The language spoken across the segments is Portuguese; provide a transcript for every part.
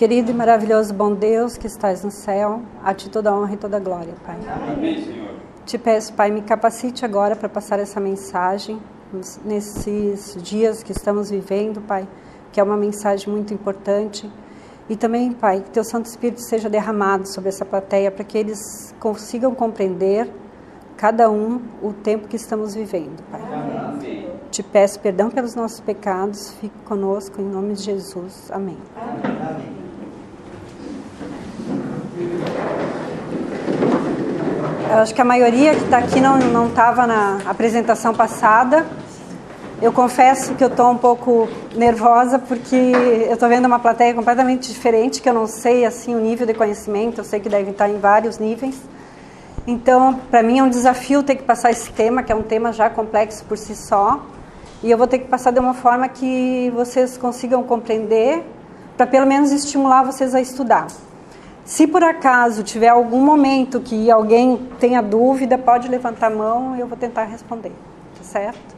Querido e maravilhoso bom Deus que estás no céu, a ti toda a honra e toda a glória, Pai. Amém, Senhor. Te peço, Pai, me capacite agora para passar essa mensagem nesses dias que estamos vivendo, Pai, que é uma mensagem muito importante. E também, Pai, que Teu Santo Espírito seja derramado sobre essa plateia para que eles consigam compreender, cada um, o tempo que estamos vivendo, Pai. Amém. Te peço perdão pelos nossos pecados, fique conosco em nome de Jesus. Amém. Amém. Eu acho que a maioria que está aqui não estava na apresentação passada. Eu confesso que eu estou um pouco nervosa porque eu estou vendo uma plateia completamente diferente, que eu não sei assim o nível de conhecimento, eu sei que deve estar em vários níveis. Então, para mim é um desafio ter que passar esse tema, que é um tema já complexo por si só. E eu vou ter que passar de uma forma que vocês consigam compreender, para pelo menos estimular vocês a estudar. Se por acaso tiver algum momento que alguém tenha dúvida, pode levantar a mão e eu vou tentar responder, tá certo?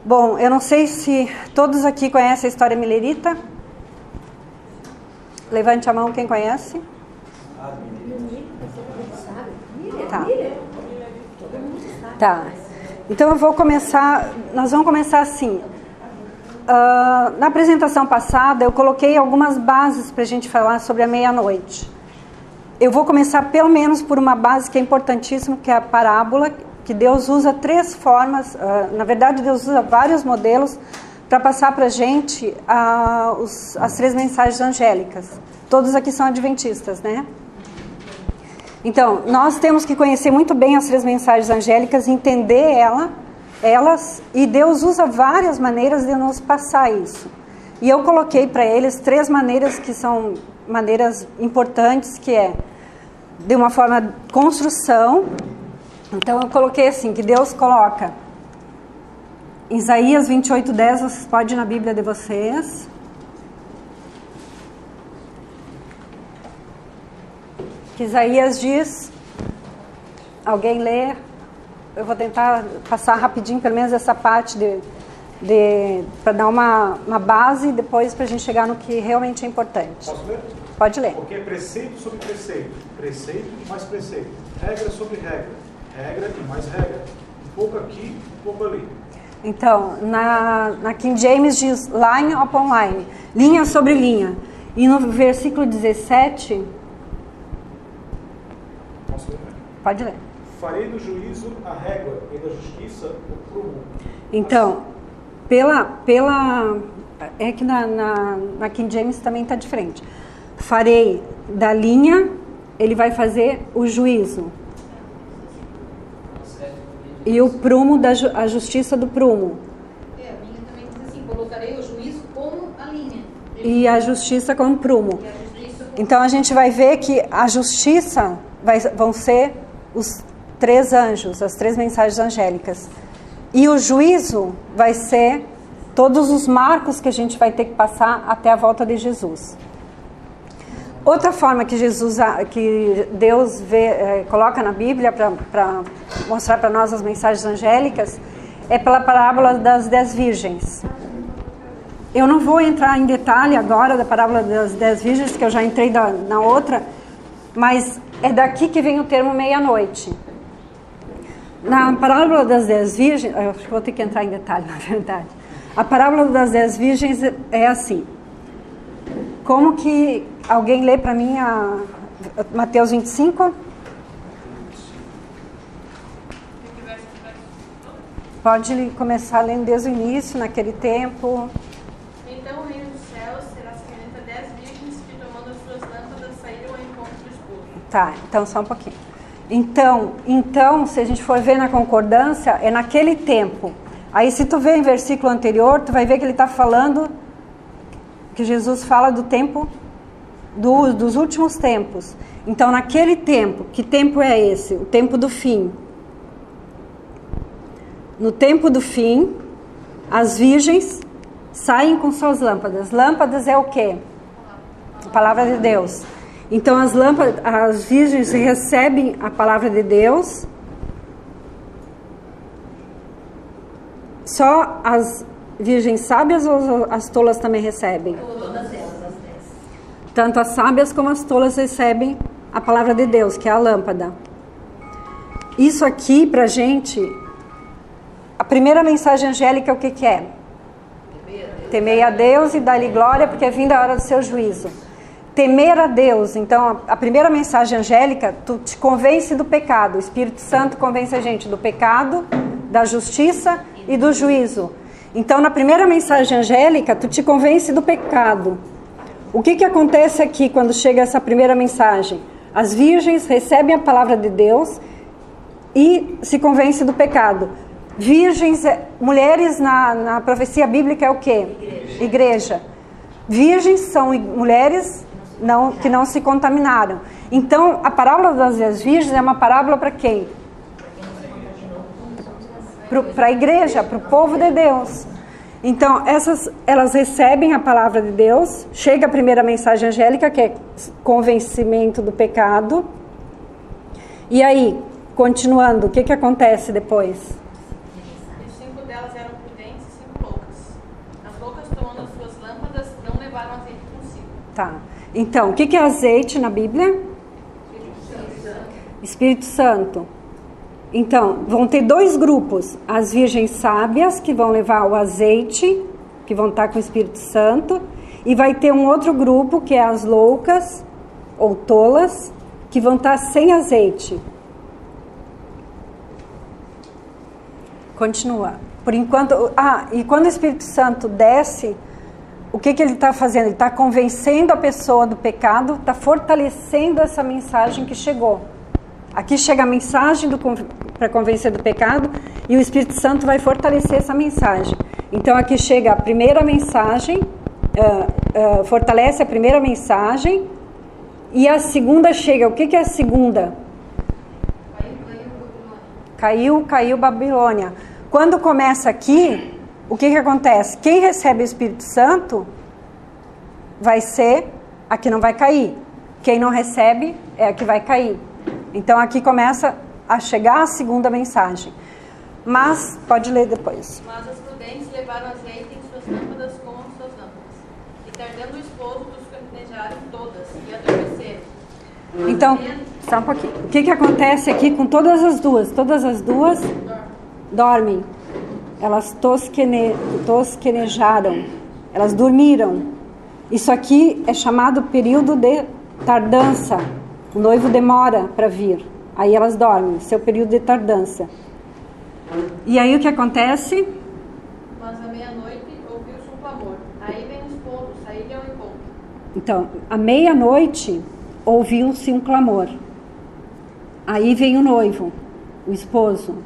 Bom, eu não sei se todos aqui conhecem a história milerita. Levante a mão quem conhece. Tá. Então nós vamos começar assim. Na apresentação passada eu coloquei algumas bases para a gente falar sobre a meia-noite. Eu vou começar pelo menos por uma base que é importantíssima, que é a parábola, que Deus usa três formas, na verdade Deus usa vários modelos para passar para a gente as três mensagens angélicas. Todos aqui são adventistas, né? Então, nós temos que conhecer muito bem as três mensagens angélicas, entender elas, e Deus usa várias maneiras de nos passar isso. E eu coloquei para eles três maneiras que são maneiras importantes, que é de uma forma de construção. Então eu coloquei assim, que Deus coloca Isaías 28:10, vocês podem ir na Bíblia de vocês. Que Isaías diz, alguém lê? Eu vou tentar passar rapidinho, pelo menos essa parte para dar uma base, depois para a gente chegar no que realmente é importante. Posso ler? Pode ler. Porque é preceito sobre preceito, preceito e mais preceito, regra sobre regra, regra e mais regra, um pouco aqui, um pouco ali. Então, na King James diz line upon line, linha sobre linha. E no versículo 17... Posso ler? Pode ler. Farei do juízo a régua e da justiça o prumo. Então, é que na King James também está diferente. Farei da linha, ele vai fazer o juízo. E o prumo, a justiça do prumo. A minha também diz assim, colocarei o juízo como a linha. E a justiça como prumo. Então a gente vai ver que a justiça vão ser os três anjos, as três mensagens angélicas. E o juízo vai ser todos os marcos que a gente vai ter que passar até a volta de Jesus. Outra forma que Deus coloca na Bíblia para mostrar para nós as mensagens angélicas é pela parábola das 10 virgens. Eu não vou entrar em detalhe agora da parábola das 10 virgens, que eu já entrei na outra, mas é daqui que vem o termo meia-noite. Na parábola das 10 virgens, eu acho que vou ter que entrar em detalhe, na verdade. A parábola das 10 virgens é assim. Como que alguém lê para mim a Mateus 25? Pode começar lendo desde o início, naquele tempo. Então o reino dos céus será semelhante a 10 virgens que, tomando as suas lâmpadas, saíram ao encontro do esposo. Tá, então só um pouquinho. Então, se a gente for ver na concordância, é naquele tempo. Aí se tu ver em versículo anterior, tu vai ver que ele está falando, que Jesus fala do tempo, dos últimos tempos. Então naquele tempo, que tempo é esse? O tempo do fim. No tempo do fim, as virgens saem com suas lâmpadas. Lâmpadas é o quê? A palavra de Deus. Então as virgens recebem a palavra de Deus. Só as virgens sábias ou as tolas também recebem? Todas elas, as 10. Tanto as sábias como as tolas recebem a palavra de Deus, que é a lâmpada. Isso aqui, pra gente, a primeira mensagem angélica, o que que é? Temei a Deus e dá-lhe glória, porque é vinda a hora do seu juízo. Temer a Deus. Então, a primeira mensagem angélica, tu te convence do pecado. O Espírito Santo convence a gente do pecado, da justiça e do juízo. Então, na primeira mensagem angélica, tu te convence do pecado. O que que acontece aqui quando chega essa primeira mensagem? As virgens recebem a palavra de Deus e se convencem do pecado. Virgens, mulheres na profecia bíblica é o quê? Igreja. Virgens são mulheres que não se contaminaram. Então, a parábola das 10 virgens é uma parábola para quem? Para a igreja, para o povo de Deus. Então, elas recebem a palavra de Deus, chega a primeira mensagem angélica, que é convencimento do pecado. E aí, continuando, o que acontece depois? E 5 delas eram prudentes e 5 loucas. As loucas, tomando as suas lâmpadas, não levaram azeite consigo. Tá. Então, o que é azeite na Bíblia? Espírito Santo. Então, vão ter 2 grupos. As virgens sábias, que vão levar o azeite, que vão estar com o Espírito Santo. E vai ter um outro grupo, que é as loucas, ou tolas, que vão estar sem azeite. Continua. Por enquanto... e quando o Espírito Santo desce, o que ele está fazendo? Ele está convencendo a pessoa do pecado, está fortalecendo essa mensagem que chegou. Aqui chega a mensagem para convencer do pecado e o Espírito Santo vai fortalecer essa mensagem. Então aqui chega a primeira mensagem, fortalece a primeira mensagem e a segunda chega. O que é a segunda? Caiu Babilônia. Quando começa aqui, o que acontece? Quem recebe o Espírito Santo vai ser a que não vai cair. Quem não recebe é a que vai cair. Então aqui começa a chegar a segunda mensagem. Mas, pode ler depois. Mas as prudentes levaram azeite em suas lâmpadas com as suas lâmpadas. E tardando o esposo, os carnejaram todas e adormeceram. Então, só um pouquinho. O que acontece aqui com todas as duas? Todas as duas dormem. Elas tosquenejaram. Elas dormiram. Isso aqui é chamado período de tardança. O noivo demora para vir. Aí elas dormem. Seu período de tardança. E aí o que acontece? Mas à meia-noite ouviu-se um clamor. Aí vem o esposo, saíram ao encontro. Então, à meia-noite ouviu-se um clamor. Aí vem o noivo, o esposo.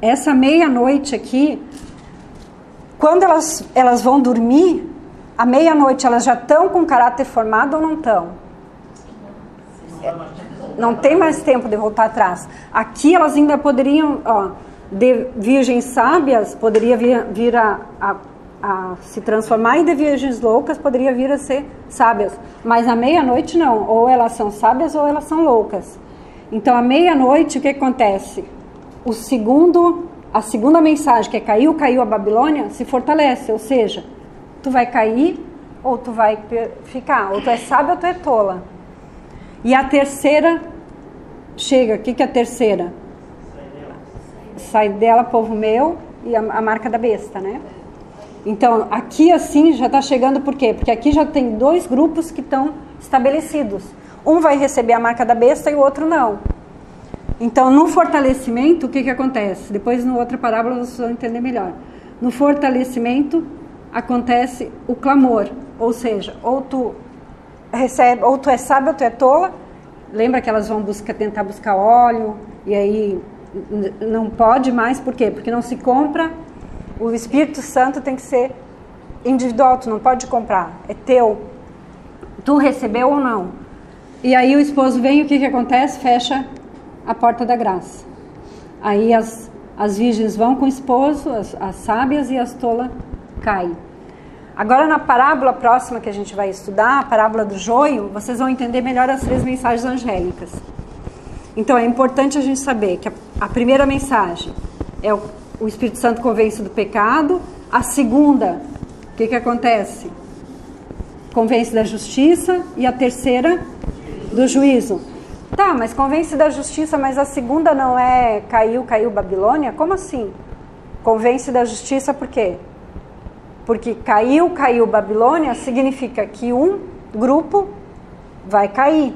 Essa meia-noite aqui, quando elas vão dormir, à meia-noite elas já estão com caráter formado ou não estão? Não tem mais tempo de voltar atrás. Aqui elas ainda poderiam, de virgens sábias, poderia vir a se transformar, e de virgens loucas poderia vir a ser sábias. Mas à meia-noite não. Ou elas são sábias ou elas são loucas. Então à meia-noite o que acontece? A segunda mensagem, que é caiu a Babilônia, se fortalece. Ou seja, tu vai cair ou tu vai ficar. Ou tu é sábia ou tu é tola. E a terceira chega. O que é a terceira? Sai dela, povo meu, e a marca da besta, né? Então, aqui assim já está chegando, por quê? Porque aqui já tem 2 grupos que estão estabelecidos. Um vai receber a marca da besta e o outro não. Então, no fortalecimento, o que acontece? Depois, na outra parábola, vocês vão entender melhor. No fortalecimento, acontece o clamor. Ou seja, ou tu recebe, ou tu é sábio ou tu é tola. Lembra que elas vão tentar buscar óleo, e aí não pode mais, por quê? Porque não se compra. O Espírito Santo tem que ser individual, tu não pode comprar, é teu. Tu recebeu ou não? E aí o esposo vem, o que acontece? Fecha a porta da graça. Aí as virgens vão com o esposo, as sábias, e as tolas caem. Agora na parábola próxima que a gente vai estudar, a parábola do joio, vocês vão entender melhor as 3 mensagens angélicas. Então é importante a gente saber que a primeira mensagem é o Espírito Santo convence do pecado. A segunda, o que acontece? convence da justiça e a terceira do juízo. Tá, mas convence da justiça, mas a segunda não é caiu Babilônia? Como assim? Convence da justiça por quê? Porque caiu Babilônia significa que um grupo vai cair.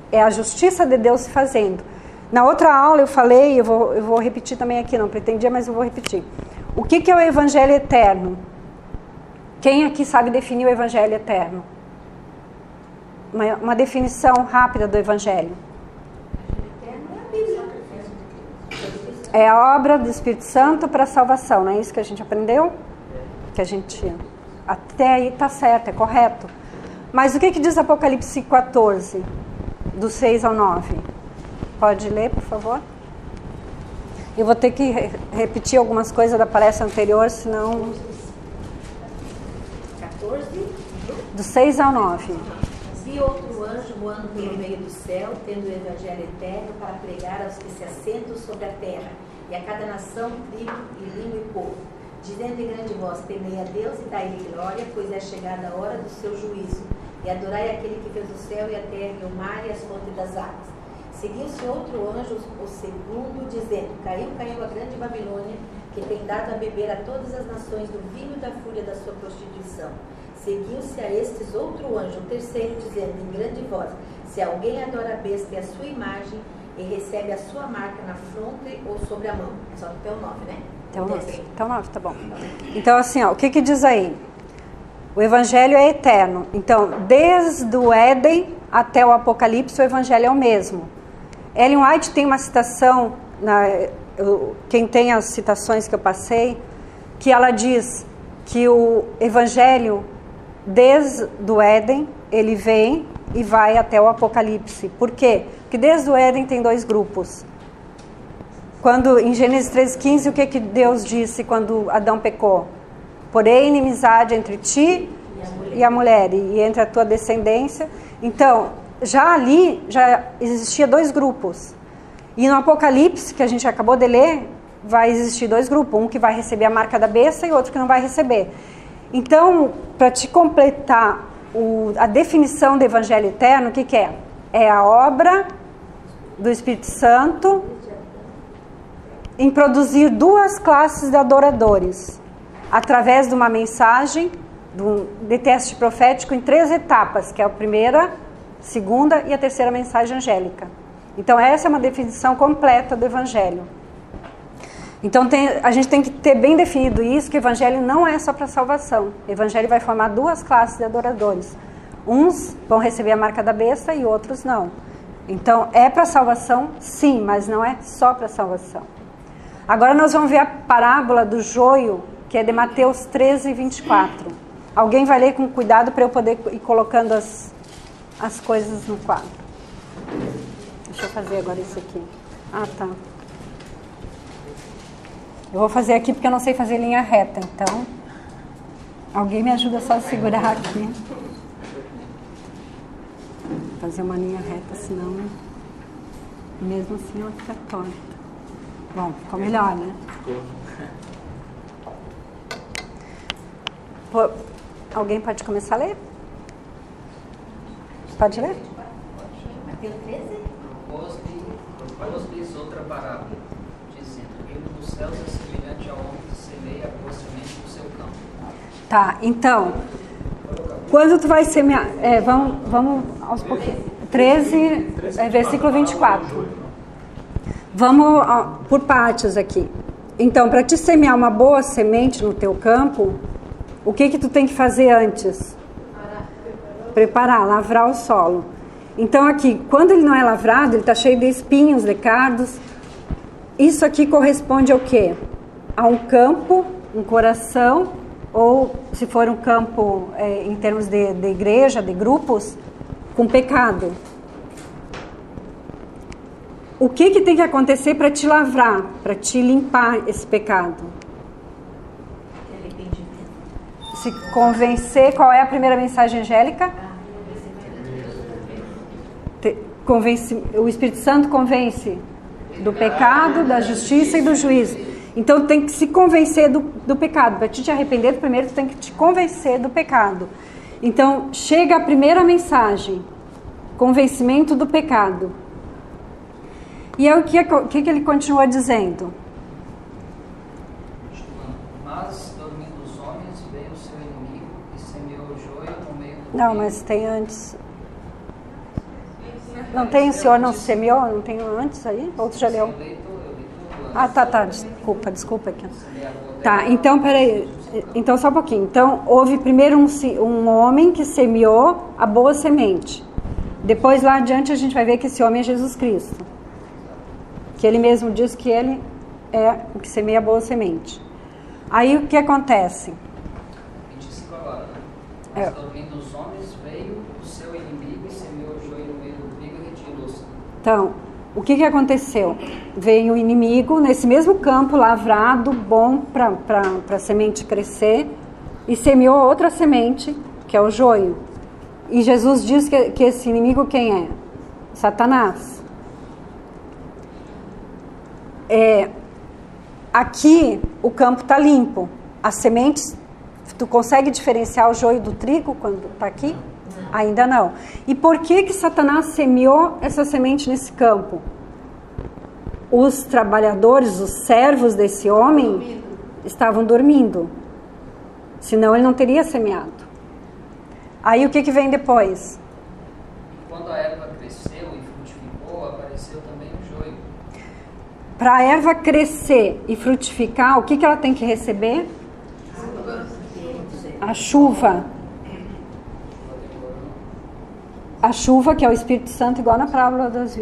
É a justiça de Deus se fazendo. Na outra aula eu falei, eu vou repetir também aqui, não pretendia, mas eu vou repetir. O que é o Evangelho eterno? Quem aqui sabe definir o Evangelho eterno? Uma definição rápida do Evangelho. É a obra do Espírito Santo para a salvação, não é isso que a gente aprendeu? Que a gente... Até aí está certo, é correto. Mas o que diz Apocalipse 14, do 6 ao 9? Pode ler, por favor? Eu vou ter que repetir algumas coisas da palestra anterior, senão... 14? Do 6 ao 9. Vi outro anjo voando pelo meio do céu, tendo o evangelho eterno para pregar aos que se assentam sobre a terra, e a cada nação, tribo, e língua e povo, dizendo em grande voz: temei a Deus e dai-lhe glória, pois é chegada a hora do seu juízo, e adorai aquele que fez o céu e a terra e o mar e as fontes das águas. Seguiu-se outro anjo, o segundo, dizendo: caiu a grande Babilônia, que tem dado a beber a todas as nações do vinho da fúria da sua prostituição. Seguiu-se a estes outro anjo, o terceiro, dizendo em grande voz: se alguém adora a besta e a sua imagem, e recebe a sua marca na fronte ou sobre a mão. É só até o 9, né? Até o 9, tá bom. Então, assim, ó, o que diz aí? O Evangelho é eterno. Então, desde o Éden até o Apocalipse, o Evangelho é o mesmo. Ellen White tem uma citação, quem tem as citações que eu passei, que ela diz que o Evangelho, desde o Éden, ele vem e vai até o Apocalipse. Por quê? Porque desde o Éden tem dois grupos. Quando, em Gênesis 3,15, o que Deus disse quando Adão pecou? Porém, inimizade entre ti e a mulher, e entre a tua descendência. Então, já ali, já existia dois grupos. E no Apocalipse, que a gente acabou de ler, vai existir dois grupos. Um que vai receber a marca da besta e outro que não vai receber. Então, para te completar a definição do Evangelho eterno, o que é? É a obra do Espírito Santo em produzir duas classes de adoradores, através de uma mensagem, de teste profético em 3 etapas, que é a primeira, segunda e a terceira mensagem angélica. Então essa é uma definição completa do Evangelho. Então a gente tem que ter bem definido isso, que o Evangelho não é só para salvação. O Evangelho vai formar duas classes de adoradores. Uns vão receber a marca da besta e outros não. Então é para salvação, sim, mas não é só para salvação. Agora nós vamos ver a parábola do joio, que é de Mateus 13, 24. Alguém vai ler com cuidado para eu poder ir colocando as coisas no quadro. Deixa eu fazer agora isso aqui. Ah, tá. Eu vou fazer aqui porque eu não sei fazer linha reta, então... Alguém me ajuda só a segurar aqui. Fazer uma linha reta, senão... Mesmo assim ela fica torta. Bom, ficou melhor, né? Alguém pode começar a ler? Pode ler? Mateus 13? Propôs-lhes outra parábola, dizendo: o reino dos céus é semelhante ao homem que semeia a boa semente no seu campo. Tá, então, quando tu vai semear... vamos aos pouquinhos. 13, versículo 24. Vamos por partes aqui. Então, para te semear uma boa semente no teu campo, o que tu tem que fazer antes? Preparar, lavrar o solo. Então aqui, quando ele não é lavrado, ele está cheio de espinhos, de cardos. Isso aqui corresponde ao quê? A um campo, um coração, ou se for um campo em termos de igreja, de grupos, com pecado. O que tem que acontecer para te lavrar, para te limpar esse pecado? Se convencer, qual é a primeira mensagem angélica? O Espírito Santo convence do pecado, da justiça e do juízo. Então tem que se convencer do pecado. Para te arrepender, primeiro tu tem que te convencer do pecado. Então, chega a primeira mensagem, convencimento do pecado. E é o que ele continua dizendo? Mas, dormindo os homens, veio o seu inimigo e semeou o joio no meio do Não, trigo. mas tem antes. Não tem o Senhor não semeou? Não tem antes aí? Outro já leu? Eu li tudo Ah, tá. Desculpa aqui. Tá, então, peraí. Então, só um pouquinho. Então, houve primeiro um homem que semeou a boa semente. Depois, lá adiante, a gente vai ver que esse homem é Jesus Cristo. Que ele mesmo diz que ele é o que semeia a boa semente. Aí, o que acontece? 25 agora, né? Mas, dormindo os homens, veio o seu inimigo e semeou o joio no meio do trigo e retirou-se. Então, o que aconteceu? Veio o inimigo nesse mesmo campo lavrado, bom para a semente crescer, e semeou outra semente, que é o joio. E Jesus diz que esse inimigo quem é? Satanás. Aqui o campo está limpo. As sementes, tu consegue diferenciar o joio do trigo quando está aqui? Ainda não. E por que Satanás semeou essa semente nesse campo? Os trabalhadores, os servos desse homem estavam dormindo. Senão ele não teria semeado. Aí o que vem depois? Quando a erva cresceu e frutificou, apareceu também o joio. Para a erva crescer e frutificar, o que ela tem que receber? A chuva. A chuva, que é o Espírito Santo, igual na parábola dos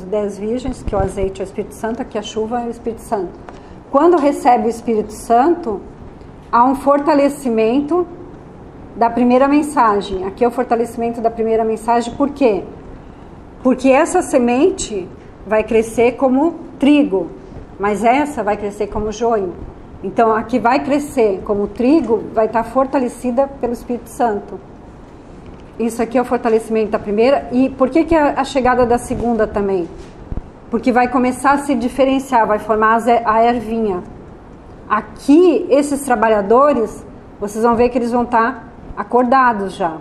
10 virgens, que o azeite é o Espírito Santo, aqui a chuva é o Espírito Santo. Quando recebe o Espírito Santo, há um fortalecimento da primeira mensagem. Aqui é o fortalecimento da primeira mensagem, por quê? Porque essa semente vai crescer como trigo, mas essa vai crescer como joio. Então, a que vai crescer como trigo vai estar fortalecida pelo Espírito Santo. Isso aqui é o fortalecimento da primeira. E por que a chegada da segunda também? Porque vai começar a se diferenciar, vai formar a ervinha. Aqui, esses trabalhadores, vocês vão ver que eles vão estar acordados já.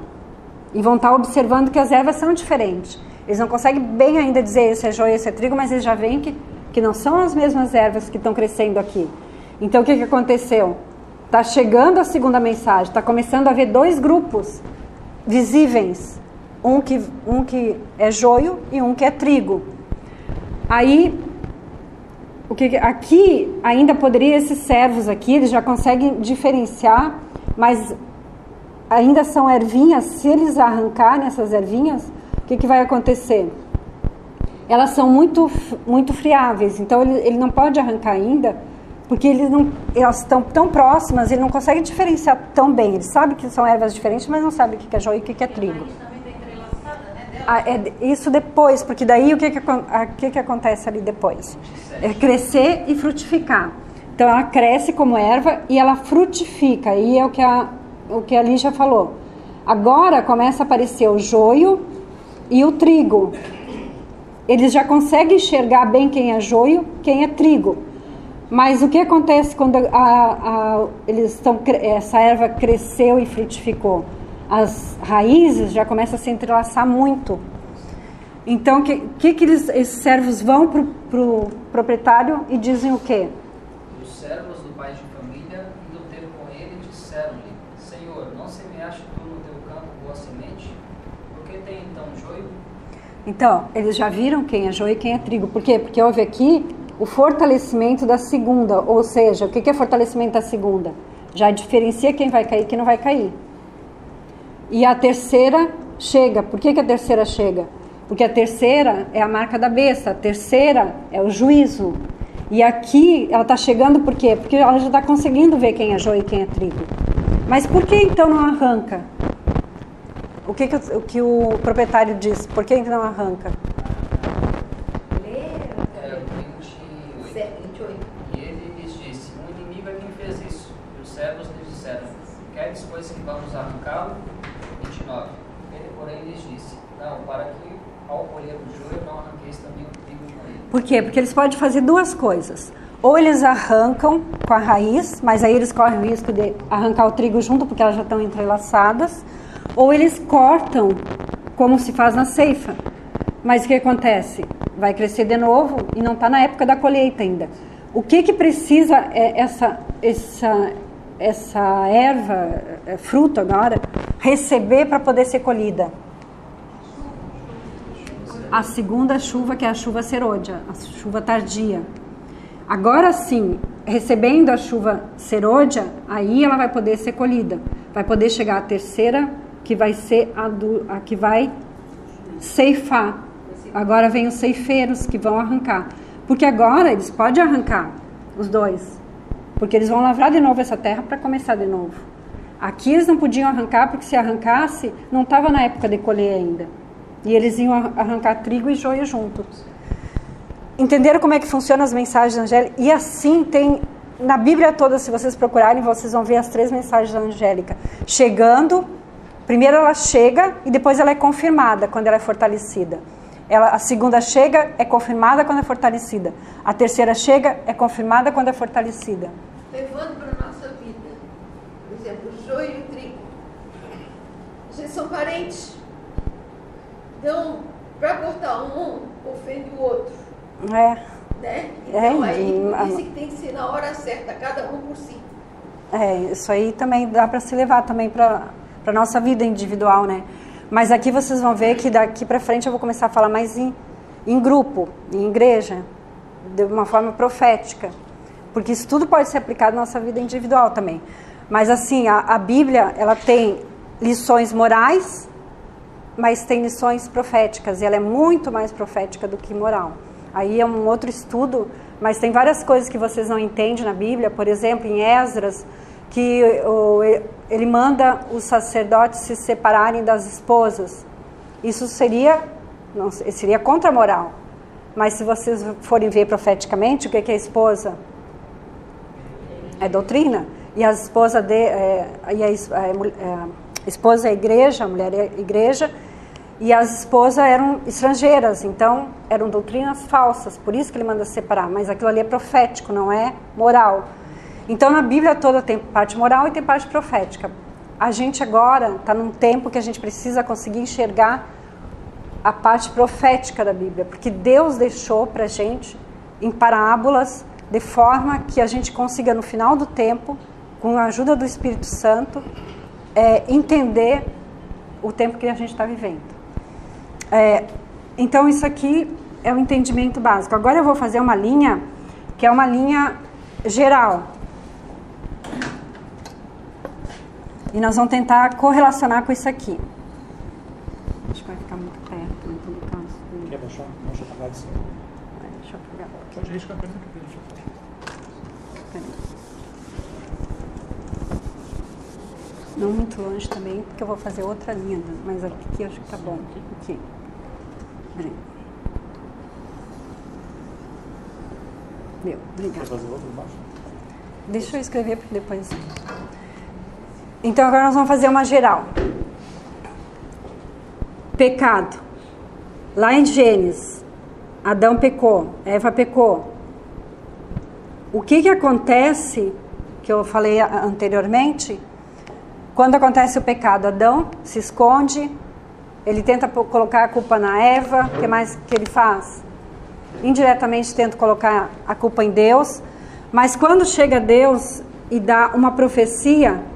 E vão estar observando que as ervas são diferentes. Eles não conseguem bem ainda dizer esse é joio, esse é trigo, mas eles já veem que não são as mesmas ervas que estão crescendo aqui. Então, o que aconteceu? Está chegando a segunda mensagem, está começando a haver dois grupos visíveis, um que é joio e um que é trigo. Aí, aqui ainda poderia, esses servos aqui, eles já conseguem diferenciar, mas ainda são ervinhas. Se eles arrancarem essas ervinhas, o que vai acontecer? Elas são muito friáveis, então ele não pode arrancar ainda, porque elas estão tão próximas, ele não consegue diferenciar tão bem. Ele sabe que são ervas diferentes, mas não sabe o que é joio e o que é trigo. Isso depois, porque daí o que acontece ali depois? É crescer e frutificar. Então ela cresce como erva e ela frutifica, e é o que a Lígia falou. Agora começa a aparecer o joio e o trigo. Eles já conseguem enxergar bem quem é joio, quem é trigo. Mas o que acontece quando essa erva cresceu e frutificou? As raízes já começam a se entrelaçar muito. Então, esses servos vão para o proprietário e dizem o quê? Os servos do pai de família, indo ter com ele, disseram-lhe: Senhor, não semeaste tu no teu campo boa semente? Por que tem então joio? Então, eles já viram quem é joio e quem é trigo. Por quê? Porque houve aqui o fortalecimento da segunda. Ou seja, o que é fortalecimento da segunda? Já diferencia quem vai cair e quem não vai cair. E a terceira chega. Por que a terceira chega? Porque a terceira é a marca da besta. A terceira é o juízo. E aqui ela está chegando por quê? Porque ela já está conseguindo ver quem é joio e quem é trigo. Mas por que então não arranca? O que o proprietário diz? Por que não arranca? 28. E ele lhes disse: Um inimigo é quem fez isso. E os servos lhes disseram: Queres, pois, que vamos arrancá-lo? 29. Ele, porém, lhes disse: Não, para que ao colher o joio não arranqueis também o trigo com ele. Por quê? Porque eles podem fazer duas coisas. Ou eles arrancam com a raiz, mas aí eles correm o risco de arrancar o trigo junto, porque elas já estão entrelaçadas. ou eles cortam, como se faz na ceifa. Mas o que acontece? Vai crescer de novo e não está na época da colheita ainda. O que precisa essa erva, fruto agora, receber para poder ser colhida? A segunda chuva, que é a chuva serôdia, a chuva tardia. Agora sim, recebendo a chuva serôdia, aí ela vai poder ser colhida. Vai poder chegar a terceira, que vai ser a que vai ceifar. Agora vem os ceifeiros que vão arrancar. Porque agora eles podem arrancar, os dois. Porque eles vão lavrar de novo essa terra para começar de novo. Aqui eles não podiam arrancar, porque se arrancasse, não estava na época de colher ainda. E eles iam arrancar trigo e joio juntos. Entenderam como é que funcionam as mensagens angélicas? E assim tem, na Bíblia toda, se vocês procurarem, vocês vão ver as 3 mensagens angélicas. Chegando, primeiro ela chega e depois ela é confirmada quando ela é fortalecida. A segunda chega, é confirmada quando é fortalecida. A terceira chega, é confirmada quando é fortalecida. Levando para a nossa vida, por exemplo, o joio e o trigo. Eles são parentes. Então, para cortar um, ofende o outro. Né? Então, aí disse que tem que ser na hora certa, cada um por si. Isso aí também dá para se levar também para a nossa vida individual, né? Mas aqui vocês vão ver que daqui para frente eu vou começar a falar mais em grupo, em igreja, de uma forma profética. Porque isso tudo pode ser aplicado na nossa vida individual também. Mas assim, a Bíblia, ela tem lições morais, mas tem lições proféticas. E ela é muito mais profética do que moral. Aí é um outro estudo, mas tem várias coisas que vocês não entendem na Bíblia. Por exemplo, em Esdras, que ele manda os sacerdotes se separarem das esposas. Isso seria contra a moral. Mas se vocês forem ver profeticamente, o que é a esposa? É doutrina. E a esposa esposa é a igreja, a mulher é a igreja, e as esposas eram estrangeiras, então eram doutrinas falsas, por isso que ele manda separar. Mas aquilo ali é profético, não é moral. Então, na Bíblia toda tem parte moral e tem parte profética. A gente agora está num tempo que a gente precisa conseguir enxergar a parte profética da Bíblia, porque Deus deixou para a gente em parábolas, de forma que a gente consiga, no final do tempo, com a ajuda do Espírito Santo, entender o tempo que a gente está vivendo. Então, isso aqui é o entendimento básico. Agora eu vou fazer uma linha, que é uma linha geral. E nós vamos tentar correlacionar com isso aqui. Acho que vai ficar muito perto, não tem caso. Quer baixar? Baixa para lá de cima. Deixa eu pegar. Pode riscar a coisa que deixa. Não muito longe também, porque eu vou fazer outra linha. Mas aqui eu acho que tá bom. Aqui. Peraí. Obrigada. Quer fazer outro embaixo? Deixa eu escrever porque depois... Então agora nós vamos fazer uma geral. Pecado. Lá em Gênesis, Adão pecou, Eva pecou. O que acontece, que eu falei anteriormente, quando acontece o pecado? Adão se esconde, ele tenta colocar a culpa na Eva, o que mais que ele faz? Indiretamente tenta colocar a culpa em Deus, mas quando chega Deus e dá uma profecia,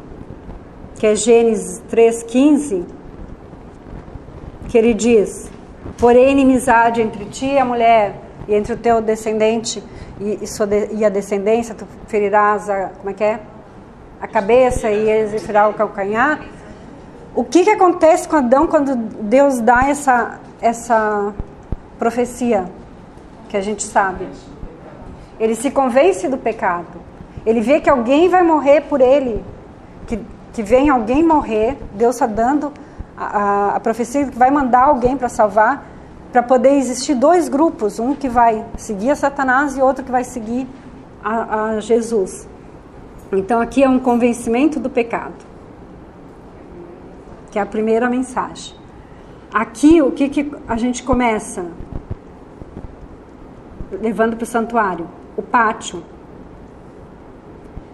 que é Gênesis 3,15, que ele diz: porém inimizade entre ti e a mulher, e entre o teu descendente e a descendência, tu ferirás a cabeça e ele ferirá o calcanhar. O que acontece com Adão quando Deus dá essa profecia, que a gente sabe? Ele se convence do pecado. Ele vê que alguém vai morrer por ele, que vem alguém morrer. Deus está dando a profecia que vai mandar alguém para salvar, para poder existir 2 grupos, um que vai seguir a Satanás e outro que vai seguir a Jesus. Então aqui é um convencimento do pecado, que é a primeira mensagem. Aqui o que a gente começa? Levando para o santuário, o pátio.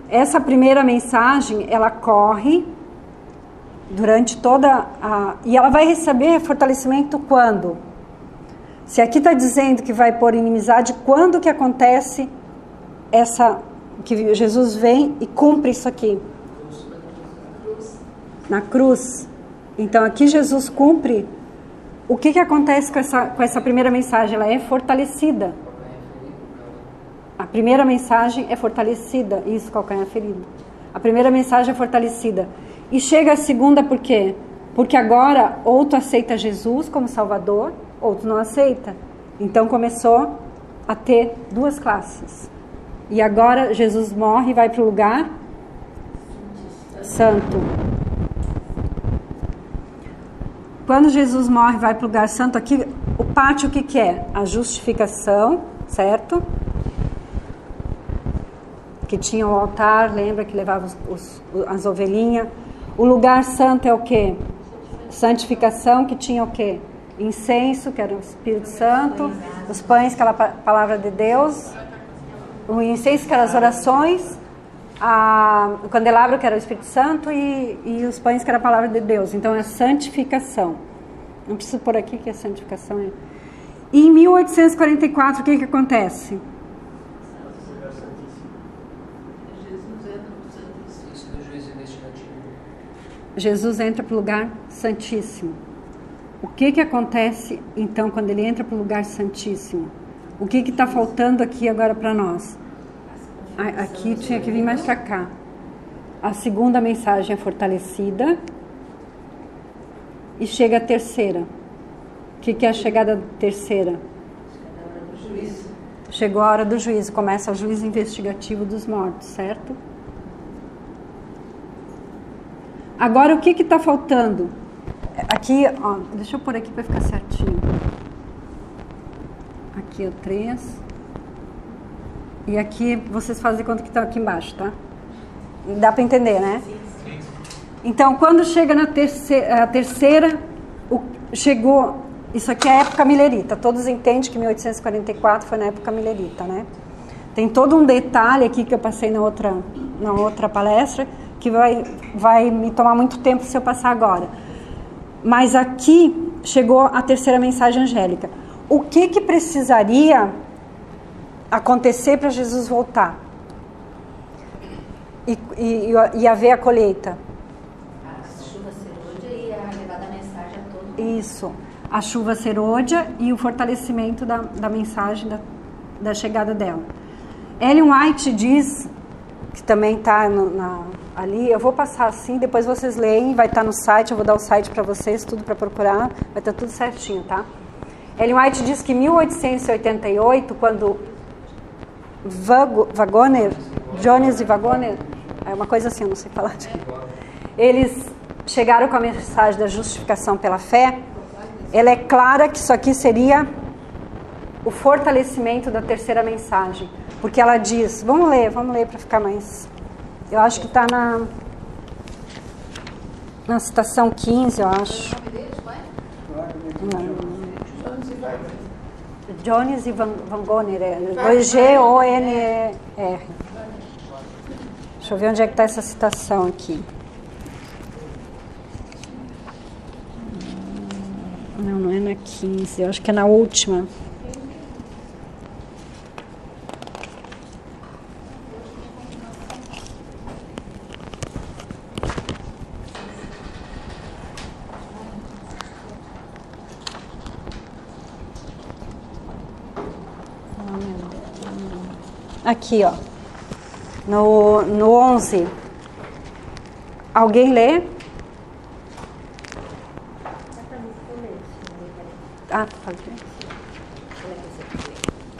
Essa primeira mensagem, ela corre durante toda a... E ela vai receber fortalecimento quando? Se aqui está dizendo que vai pôr inimizade, quando que acontece essa... que Jesus vem e cumpre isso aqui? Na cruz. Então aqui Jesus cumpre. O que acontece com essa primeira mensagem? Ela é fortalecida. A primeira mensagem é fortalecida. Isso, calcanhar ferido. A primeira mensagem é fortalecida. E chega a segunda por quê? Porque agora ou tu aceita Jesus como Salvador, ou tu não aceita. Então começou a ter duas classes. E agora Jesus morre e vai para o lugar santo. Quando Jesus morre e vai para o lugar santo, aqui o pátio o que é? A justificação, certo? Que tinha o altar, lembra que levava as ovelhinhas. O lugar santo é o quê? Santificação, que tinha o quê? Incenso, que era o Espírito Santo. Os pães, que era a palavra de Deus. O incenso, que eram as orações. O candelabro, que era o Espírito Santo. E os pães, que era a palavra de Deus. Então é santificação. Não preciso pôr aqui que a santificação é. E em 1844, o que acontece? Jesus entra para o lugar santíssimo. O que acontece então quando ele entra para o lugar santíssimo? O que está faltando aqui agora para nós? Aqui tinha que vir mais para cá. A segunda mensagem é fortalecida. E chega a terceira. O que é a chegada da terceira? Chegou a hora do juízo. Começa o juízo investigativo dos mortos, certo? Agora, o que está faltando? Aqui, ó, deixa eu pôr aqui para ficar certinho. Aqui o 3. E aqui, vocês fazem conta que está aqui embaixo, tá? Dá para entender, né? Então, quando chega na terceira, chegou... Isso aqui é a época milerita. Todos entendem que 1844 foi na época milerita, né? Tem todo um detalhe aqui que eu passei na outra palestra, que vai me tomar muito tempo se eu passar agora. Mas aqui chegou a terceira mensagem angélica. O que precisaria acontecer para Jesus voltar? E haver a colheita? A chuva serôdia e a levada da mensagem a todo mundo. Isso. A chuva serôdia e o fortalecimento da mensagem da chegada dela. Ellen White diz, que também está ali, eu vou passar assim, depois vocês leem, vai estar no site, eu vou dar o site para vocês, tudo para procurar, vai estar tudo certinho, tá? Ellen White diz que em 1888, quando Wagoner, Jones e Wagoner, é uma coisa assim, eu não sei falar eles chegaram com a mensagem da justificação pela fé, ela é clara que isso aqui seria o fortalecimento da terceira mensagem, porque ela diz, vamos ler para ficar mais... Eu acho que está na citação 15, eu acho. Jones e Wagoner, 2G-O-N-E-R. Deixa eu ver onde é que está essa citação aqui. Não é na 15, eu acho que é na última. Aqui, ó, no 11. Alguém lê? Ah, pode ler.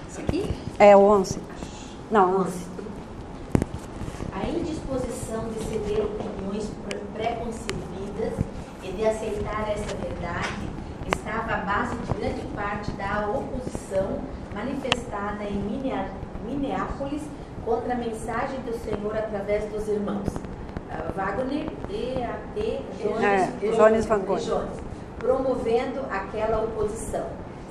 Isso aqui? É o 11. Não, 11. A indisposição de ceder opiniões preconcebidas e de aceitar essa verdade estava à base de grande parte da oposição manifestada em Minneapolis contra a mensagem do Senhor através dos irmãos Wagoner e Jones Wagoner, promovendo aquela oposição.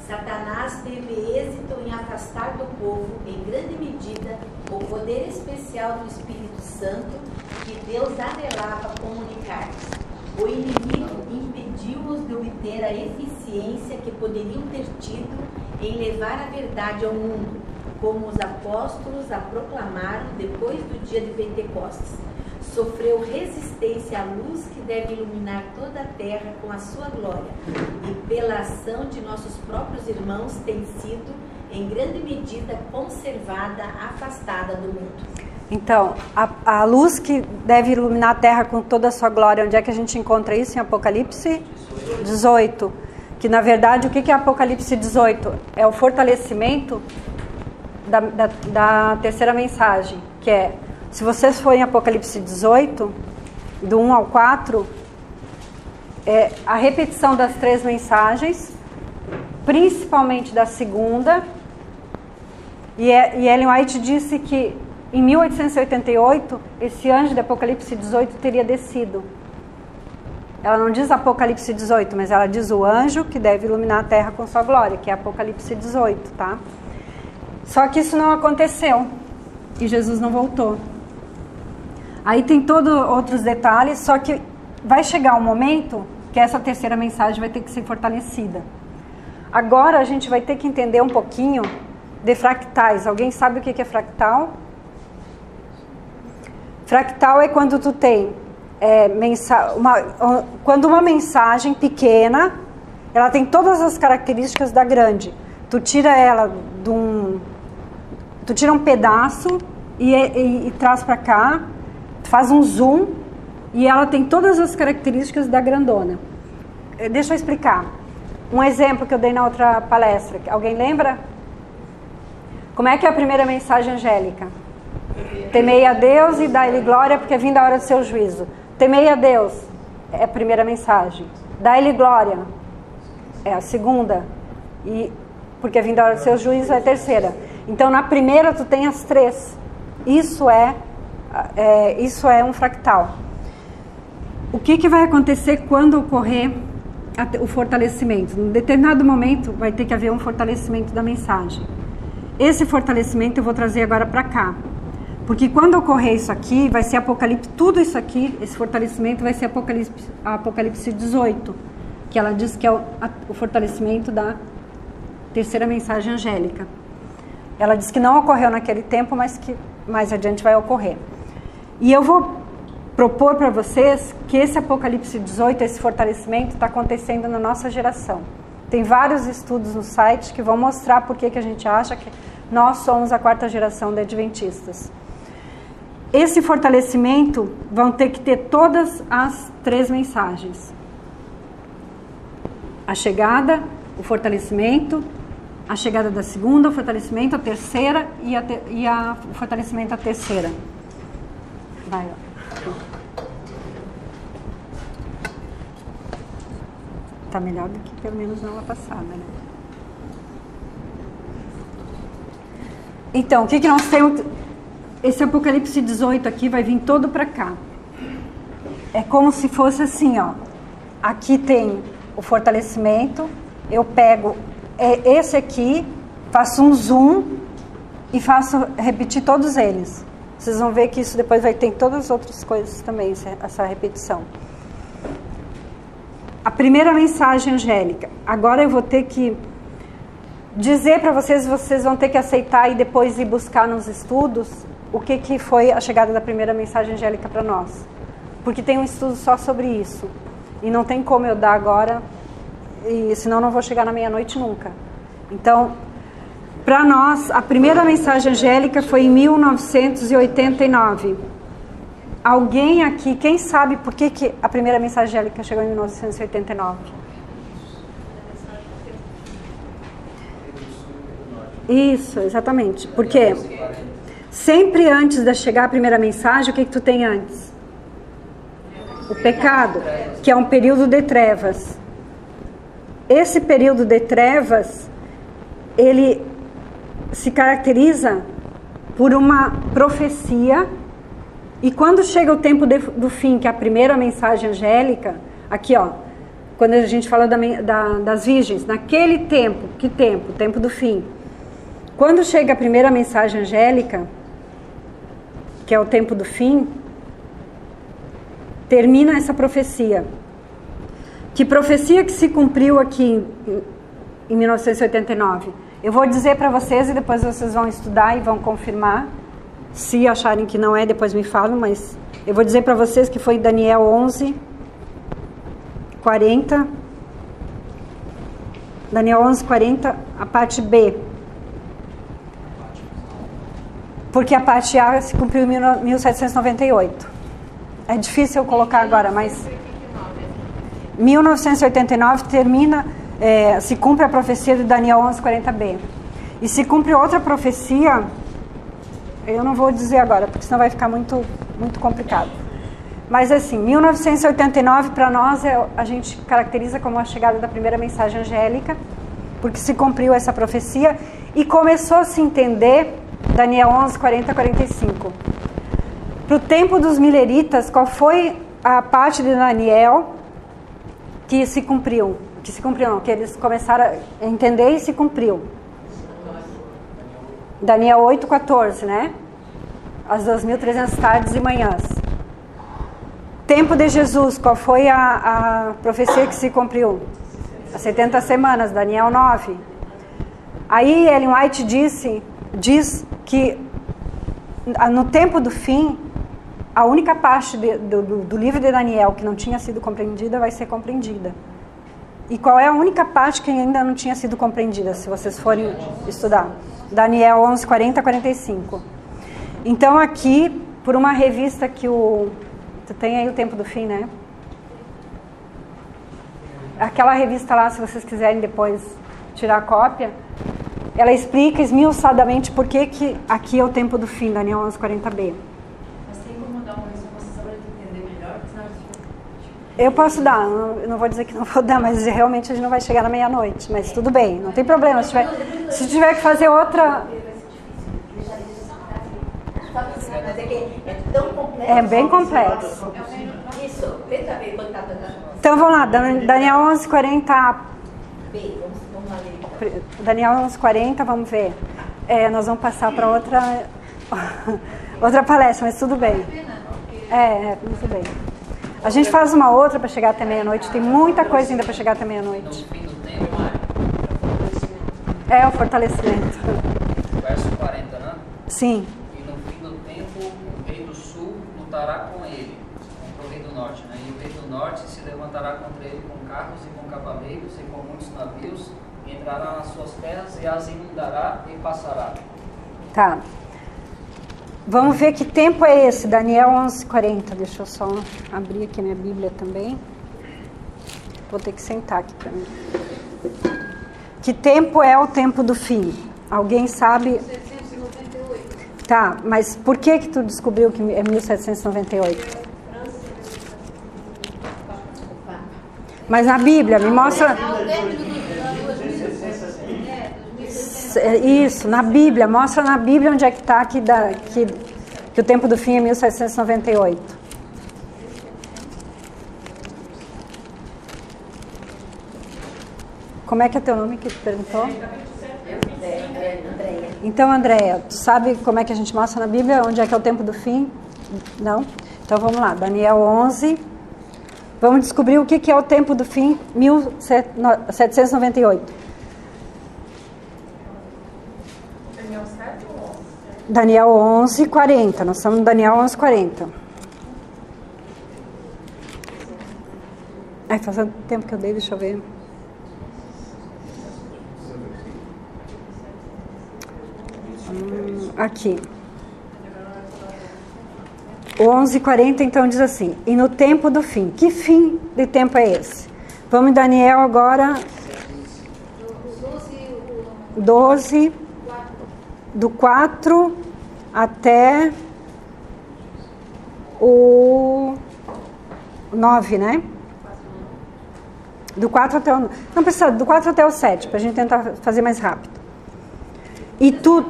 Satanás teve êxito em afastar do povo, em grande medida, o poder especial do Espírito Santo que Deus anelava comunicar-lhes. O inimigo impediu-os de obter a eficiência que poderiam ter tido em levar a verdade ao mundo, como os apóstolos a proclamaram depois do dia de Pentecostes. Sofreu resistência à luz que deve iluminar toda a terra com a sua glória, e pela ação de nossos próprios irmãos tem sido, em grande medida, conservada, afastada do mundo. Então, a luz que deve iluminar a terra com toda a sua glória, onde é que a gente encontra isso? Em Apocalipse 18. Que, na verdade, o que é Apocalipse 18? É o fortalecimento da terceira mensagem, que é, se vocês forem em Apocalipse 18, do 1 ao 4, é a repetição das 3 mensagens, principalmente da segunda, e Ellen White disse que em 1888, esse anjo de Apocalipse 18 teria descido. Ela não diz Apocalipse 18, mas ela diz o anjo que deve iluminar a terra com sua glória, que é Apocalipse 18, tá? Só que isso não aconteceu e Jesus não voltou. Aí tem todos outros detalhes, só que vai chegar um momento que essa terceira mensagem vai ter que ser fortalecida. Agora a gente vai ter que entender um pouquinho de fractais. Alguém sabe o que é fractal? Fractal é quando tu tem quando uma mensagem pequena, ela tem todas as características da grande. Tu tira ela tu tira um pedaço e traz para cá, tu faz um zoom e ela tem todas as características da grandona. Deixa eu explicar. Um exemplo que eu dei na outra palestra. Alguém lembra? Como é que é a primeira mensagem angélica? Temei a Deus e dai-lhe glória, porque é vinda a hora do seu juízo. Temei a Deus é a primeira mensagem. Dai-lhe glória é a segunda. E porque é vinda a hora do seu juízo é a terceira. Então na primeira tu tem as 3. Isso é um fractal. O que vai acontecer quando ocorrer o fortalecimento? Em determinado momento vai ter que haver um fortalecimento da mensagem. Esse fortalecimento eu vou trazer agora para cá. Porque quando ocorrer isso aqui, vai ser Apocalipse, tudo isso aqui, esse fortalecimento vai ser Apocalipse 18, que ela diz que é o fortalecimento da terceira mensagem angélica. Ela diz que não ocorreu naquele tempo, mas que mais adiante vai ocorrer. E eu vou propor para vocês que esse Apocalipse 18, esse fortalecimento, está acontecendo na nossa geração. Tem vários estudos no site que vão mostrar por que a gente acha que nós somos a 4ª geração de adventistas. Esse fortalecimento vão ter que ter todas as 3 mensagens. A chegada, o fortalecimento, a chegada da segunda, o fortalecimento, a terceira e o fortalecimento da terceira. Vai, ó. Tá melhor do que pelo menos na aula passada, né? Então, o que nós temos? Esse Apocalipse 18 aqui vai vir todo para cá. É como se fosse assim, ó. Aqui tem o fortalecimento. Eu pego esse aqui, faço um zoom e faço repetir todos eles. Vocês vão ver que isso depois vai ter em todas as outras coisas também, essa repetição. A primeira mensagem angélica. Agora eu vou ter que dizer para vocês vão ter que aceitar e depois ir buscar nos estudos o que foi a chegada da primeira mensagem angélica para nós. Porque tem um estudo só sobre isso. E não tem como eu dar agora, e senão não vou chegar na meia-noite nunca. Então, para nós, a primeira mensagem angélica foi em 1989. Alguém aqui, quem sabe por que a primeira mensagem angélica chegou em 1989? Isso, exatamente. Porque sempre antes de chegar a primeira mensagem, o que tu tem antes? O pecado, que é um período de trevas. Esse período de trevas, ele se caracteriza por uma profecia. E quando chega o tempo do fim, que é a primeira mensagem angélica, aqui ó, quando a gente fala das virgens, naquele tempo, que tempo? O tempo do fim. Quando chega a primeira mensagem angélica, que é o tempo do fim, termina essa profecia. Que profecia que se cumpriu aqui em 1989? Eu vou dizer para vocês e depois vocês vão estudar e vão confirmar. Se acharem que não é, depois me falam, mas eu vou dizer para vocês que foi Daniel 11, 40. Daniel 11, 40, a parte B. Porque a parte A se cumpriu em 1798. É difícil eu colocar agora, mas 1989 termina, se cumpre a profecia de Daniel 11, 40b. E se cumpre outra profecia, eu não vou dizer agora, porque senão vai ficar muito, muito complicado. Mas assim, 1989 para nós a gente caracteriza como a chegada da primeira mensagem angélica, porque se cumpriu essa profecia e começou a se entender Daniel 11, 40 a 45. Para o tempo dos mileritas, qual foi a parte de Daniel que se cumpriu? Que se cumpriu não, que eles começaram a entender e se cumpriu. Daniel 8, 14, né? As 2.300 tardes e manhãs. Tempo de Jesus, qual foi a profecia que se cumpriu? As 70 semanas, Daniel 9. Aí Ellen White diz que no tempo do fim, a única parte do livro de Daniel que não tinha sido compreendida vai ser compreendida. E qual é a única parte que ainda não tinha sido compreendida, se vocês forem estudar? Daniel 11, 40 a 45. Então aqui, por uma revista que tu tem aí o Tempo do Fim, né? Aquela revista lá, se vocês quiserem depois tirar a cópia, ela explica esmiuçadamente por que aqui é o Tempo do Fim, Daniel 11, 40b. Mas tem como dar uma resumo para vocês saberem entender melhor? Eu posso dar, eu não vou dizer que não vou dar, mas realmente a gente não vai chegar na meia-noite. Mas tudo bem, não tem problema. Se tiver que fazer outra... É bem complexo. Isso, tenta ver quando tá dando. Então vamos lá, Daniel 11, 40. Vamos lá ler. Daniel 11, 40, vamos ver. Nós vamos passar para outra palestra, mas tudo bem. Tudo bem. A gente faz uma outra para chegar até meia-noite. Tem muita coisa ainda para chegar até meia-noite. No fim do tempo, o fortalecimento. verso 40, né? Sim. E no fim do tempo, o rei do sul lutará com ele, contra o rei do norte, né? E o rei do norte se levantará contra ele com carros e com cavaleiros e com muitos navios, e entrará nas suas terras e as inundará e passará. Tá. Vamos ver que tempo é esse, Daniel 11, 40. Deixa eu só abrir aqui minha Bíblia também. Vou ter que sentar aqui para mim. Que tempo é o tempo do fim? Alguém sabe? 1798. Tá, mas por que tu descobriu que é 1798? Mas na Bíblia, me mostra... Isso, na Bíblia, mostra na Bíblia onde é que está que o tempo do fim é 1798. Como é que é teu nome que tu perguntou? Então, Andréia, tu sabe como é que a gente mostra na Bíblia onde é que é o tempo do fim? Não? Então vamos lá, Daniel 11. Vamos descobrir o que é o tempo do fim, 1798. Daniel 11, 40. Nós estamos no Daniel 11, 40. Ai, faz tempo que eu dei, deixa eu ver. Aqui. O 11:40 então diz assim: e no tempo do fim. Que fim de tempo é esse? Vamos em Daniel agora. 12, do 4 até o 9, né? Do 4 até o... Não precisa, do 4 até o 7, para a gente tentar fazer mais rápido. E tu...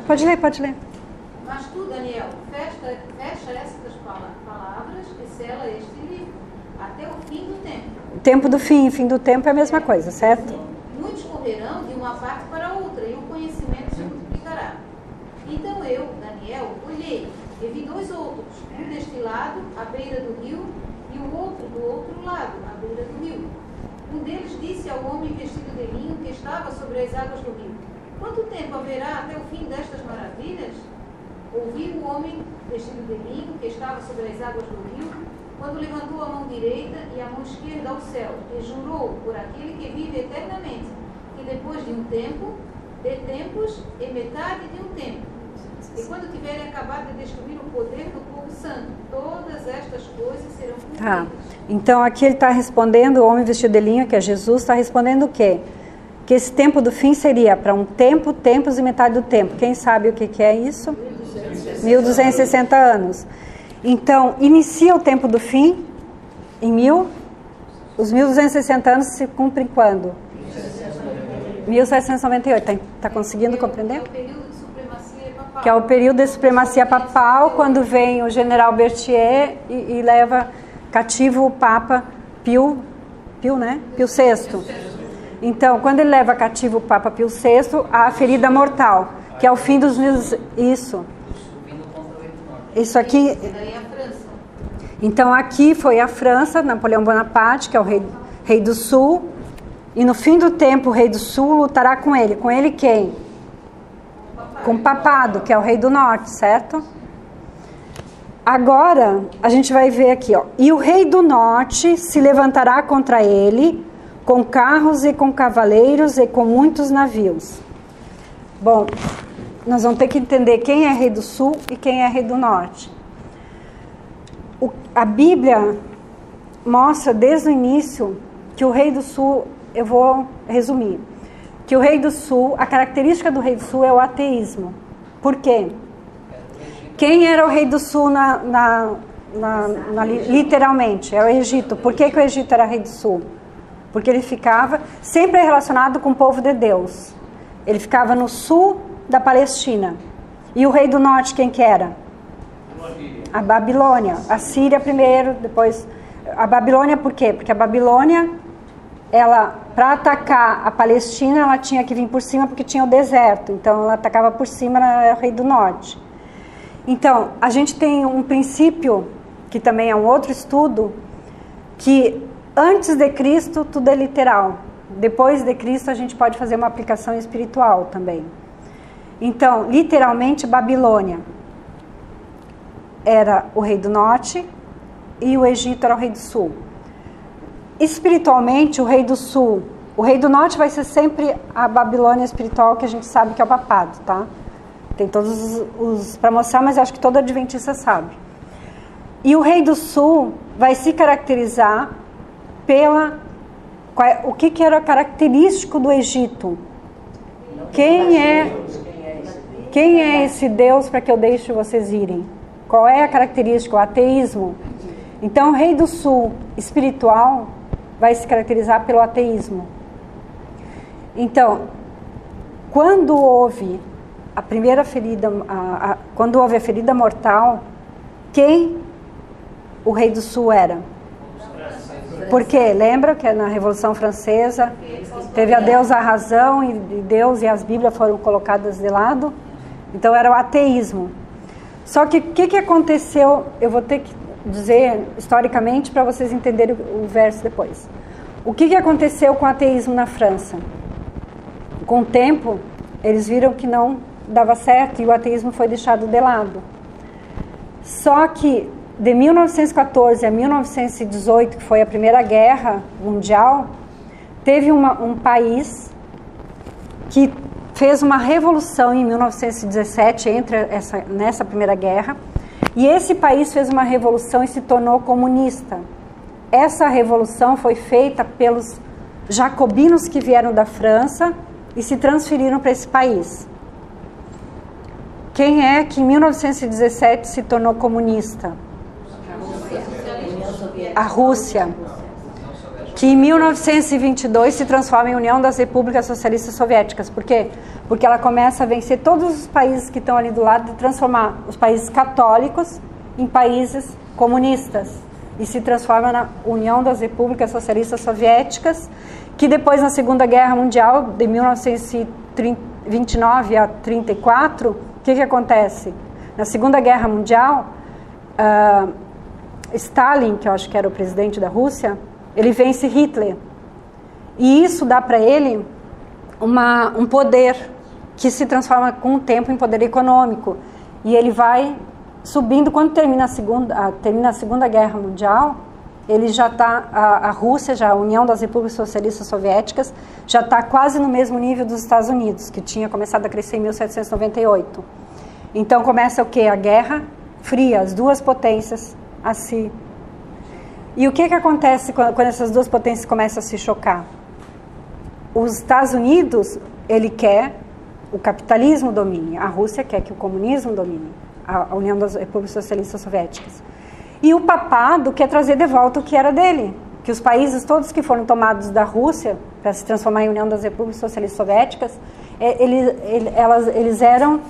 pode ler. Mas tu, Daniel, fecha estas palavras e sela este livro, até o fim do tempo. O tempo do fim e fim do tempo é a mesma coisa, certo? Muitos correrão de uma parte para outra, e o conhecimento se multiplicará. Então eu, Daniel, olhei, e vi dois outros, um deste lado, à beira do rio, e o outro do outro lado, à beira do rio. Um deles disse ao homem vestido de linho que estava sobre as águas do rio: quanto tempo haverá até o fim destas maravilhas? Ouviu o homem vestido de linho que estava sobre as águas do rio, quando levantou a mão direita e a mão esquerda ao céu, e jurou por aquele que vive eternamente, que depois de um tempo, de tempos e metade de um tempo, e quando tiverem acabado de destruir o poder do povo santo, todas estas coisas serão cumpridas. Tá. Então aqui ele está respondendo, o homem vestido de linho, que é Jesus, está respondendo o quê? Que esse tempo do fim seria para um tempo, tempos e metade do tempo. Quem sabe o que é isso? 1260 anos. Então, inicia o tempo do fim em os 1260 anos se cumprem quando? 1798. Está conseguindo compreender? É o período de supremacia papal. Que é o período de supremacia papal, quando vem o general Berthier e leva cativo o Papa Pio VI. Então, quando ele leva cativo o Papa Pio VI, há a ferida mortal, que é o fim dos isso. Isso aqui. Então aqui foi a França, Napoleão Bonaparte, que é o rei do Sul, e no fim do tempo o rei do Sul lutará com ele. Com ele quem? Com o papado, que é o rei do Norte, certo? Agora a gente vai ver aqui, ó. E o rei do Norte se levantará contra ele com carros e com cavaleiros e com muitos navios. Bom, nós vamos ter que entender quem é rei do Sul e quem é rei do Norte. A Bíblia mostra desde o início que o rei do Sul, eu vou resumir, que o rei do Sul, a característica do rei do Sul é o ateísmo. Por quê? Quem era o rei do Sul literalmente? É o Egito. Por que o Egito era rei do Sul? Porque ele ficava sempre relacionado com o povo de Deus. Ele ficava no sul da Palestina. E o rei do norte, quem que era? A Babilônia. A Síria primeiro, depois... A Babilônia por quê? Porque a Babilônia, ela, para atacar a Palestina, ela tinha que vir por cima porque tinha o deserto. Então, ela atacava por cima, ela era o rei do norte. Então, a gente tem um princípio, que também é um outro estudo, que antes de Cristo tudo é literal. Depois de Cristo a gente pode fazer uma aplicação espiritual também. Então, literalmente, Babilônia era o rei do norte e o Egito era o rei do sul. Espiritualmente, o rei do sul, o rei do norte vai ser sempre a Babilônia espiritual, que a gente sabe que é o papado, tá? Tem todos os para mostrar, mas eu acho que todo adventista sabe. E o rei do sul vai se caracterizar o que era característico do Egito. Quem é esse Deus para que eu deixe vocês irem? Qual é a característica? O ateísmo. Então o rei do sul espiritual vai se caracterizar pelo ateísmo. Então, quando houve a primeira ferida, quando houve a ferida mortal, quem o rei do sul era? Porque lembra que na Revolução Francesa teve a deusa a razão e Deus e as Bíblias foram colocadas de lado? Então era o ateísmo. Só que o que aconteceu, eu vou ter que dizer historicamente para vocês entenderem o verso depois. O que aconteceu com o ateísmo na França? Com o tempo, eles viram que não dava certo e o ateísmo foi deixado de lado. Só que de 1914 a 1918, que foi a Primeira Guerra Mundial, teve um país que fez uma revolução em 1917, nessa Primeira Guerra, e esse país fez uma revolução e se tornou comunista. Essa revolução foi feita pelos jacobinos que vieram da França e se transferiram para esse país. Quem é que em 1917 se tornou comunista? A Rússia, que em 1922 se transforma em União das Repúblicas Socialistas Soviéticas. Por quê? Porque ela começa a vencer todos os países que estão ali do lado e transformar os países católicos em países comunistas. E se transforma na União das Repúblicas Socialistas Soviéticas, que depois, na Segunda Guerra Mundial, de 1929 a 1934, o que acontece? Na Segunda Guerra Mundial, Stalin, que eu acho que era o presidente da Rússia, ele vence Hitler. E isso dá para ele um poder que se transforma com o tempo em poder econômico. E ele vai subindo. Quando termina a Segunda Guerra Mundial, ele já está, a Rússia, a União das Repúblicas Socialistas Soviéticas, já está quase no mesmo nível dos Estados Unidos, que tinha começado a crescer em 1798. Então começa o quê? A Guerra Fria, as duas potências a se... E o que acontece quando essas duas potências começam a se chocar? Os Estados Unidos, ele quer o capitalismo domine, a Rússia quer que o comunismo domine, a União das Repúblicas Socialistas Soviéticas. E o papado quer trazer de volta o que era dele, que os países todos que foram tomados da Rússia para se transformar em União das Repúblicas Socialistas Soviéticas, eles eram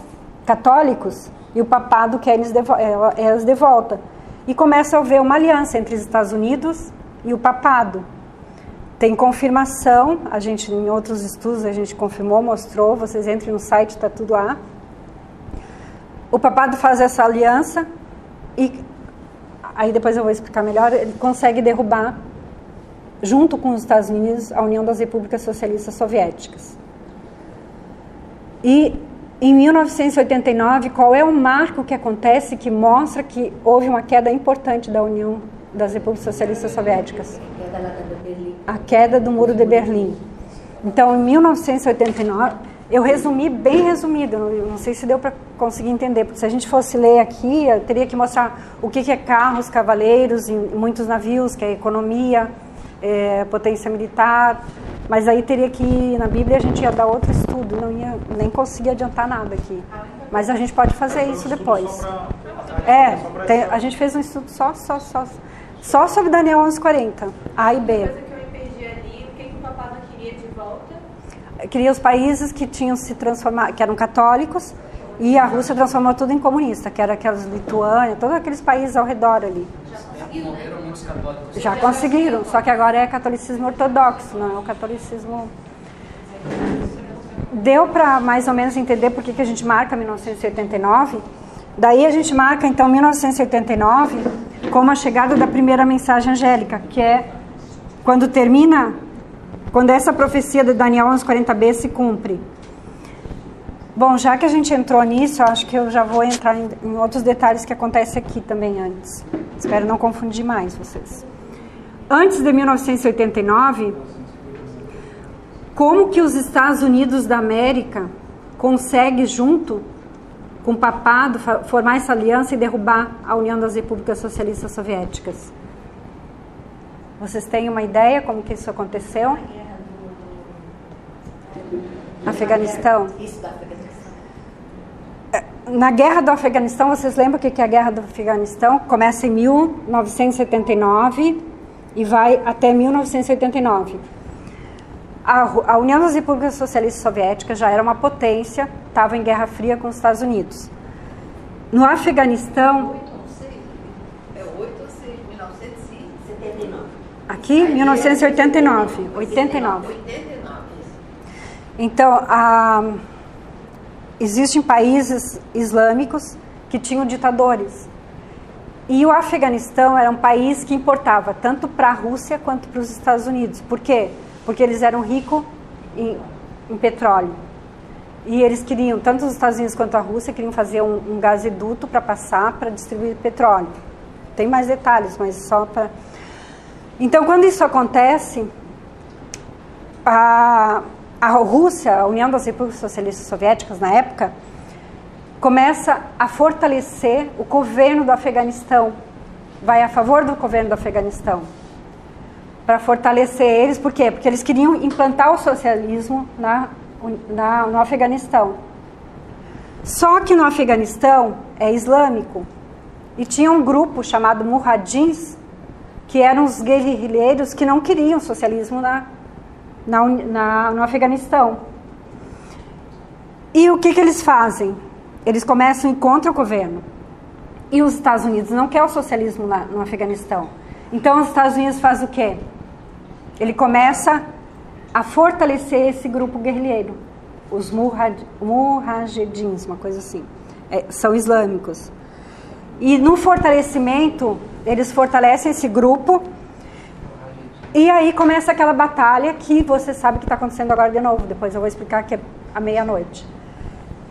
católicos e o papado quer elas de volta. E começa a haver uma aliança entre os Estados Unidos e o papado. Tem confirmação, a gente em outros estudos a gente confirmou, mostrou, vocês entrem no site, está tudo lá. O papado faz essa aliança e aí depois eu vou explicar melhor, ele consegue derrubar, junto com os Estados Unidos, a União das Repúblicas Socialistas Soviéticas. E em 1989, qual é o marco que acontece que mostra que houve uma queda importante da União das Repúblicas Socialistas Soviéticas? A queda do Muro de Berlim. Então, em 1989, eu resumi, bem resumido, não sei se deu para conseguir entender, porque se a gente fosse ler aqui, eu teria que mostrar o que é carros, cavaleiros, e muitos navios, que é economia, potência militar, mas aí teria que ir na Bíblia, a gente ia dar outro estudo, não ia nem conseguir adiantar nada aqui. Mas a gente pode fazer isso depois. A gente fez um estudo só sobre Daniel 11:40, A e B. Uma coisa que eu me perdi ali, o que o papado queria de volta? Queria os países que tinham se transformado, que eram católicos, e a Rússia transformou tudo em comunista, que era aquelas Lituânia, todos aqueles países ao redor ali. Morreram muitos católicos. Já conseguiram, só que agora é catolicismo ortodoxo, não é o catolicismo... Deu para mais ou menos entender por que a gente marca 1989? Daí a gente marca, então, 1989 como a chegada da primeira mensagem angélica, que é quando essa profecia de Daniel 11:40b se cumpre. Bom, já que a gente entrou nisso, acho que eu já vou entrar em outros detalhes que acontecem aqui também antes. Espero não confundir mais vocês. Antes de 1989, como que os Estados Unidos da América conseguem, junto com o papado, formar essa aliança e derrubar a União das Repúblicas Socialistas Soviéticas? Vocês têm uma ideia como que isso aconteceu? Afeganistão. Isso da Afeganistão. Na Guerra do Afeganistão, vocês lembram o que é a Guerra do Afeganistão? Começa em 1979 e vai até 1989. A União das Repúblicas Socialistas Soviéticas já era uma potência, estava em Guerra Fria com os Estados Unidos. No Afeganistão... 8 ou 6, 1979. Aqui, 1989. 89. Então, existem países islâmicos que tinham ditadores. E o Afeganistão era um país que importava tanto para a Rússia quanto para os Estados Unidos. Por quê? Porque eles eram ricos em petróleo. E eles queriam, tanto os Estados Unidos quanto a Rússia, queriam fazer um gasoduto para passar, para distribuir petróleo. Tem mais detalhes, mas só para... Então, quando isso acontece, a Rússia, a União das Repúblicas Socialistas Soviéticas, na época, começa a fortalecer o governo do Afeganistão. Vai a favor do governo do Afeganistão. Para fortalecer eles, por quê? Porque eles queriam implantar o socialismo no Afeganistão. Só que no Afeganistão é islâmico. E tinha um grupo chamado Mujahidins, que eram os guerrilheiros que não queriam socialismo no Afeganistão. E o que eles fazem? Eles começam a ir contra o governo. E os Estados Unidos não querem o socialismo lá no Afeganistão. Então os Estados Unidos fazem o quê? Ele começa a fortalecer esse grupo guerrilheiro. Os Mujahidins, uma coisa assim. São islâmicos. E no fortalecimento, eles fortalecem esse grupo. E aí começa aquela batalha que você sabe que está acontecendo agora de novo. Depois eu vou explicar que é à meia-noite.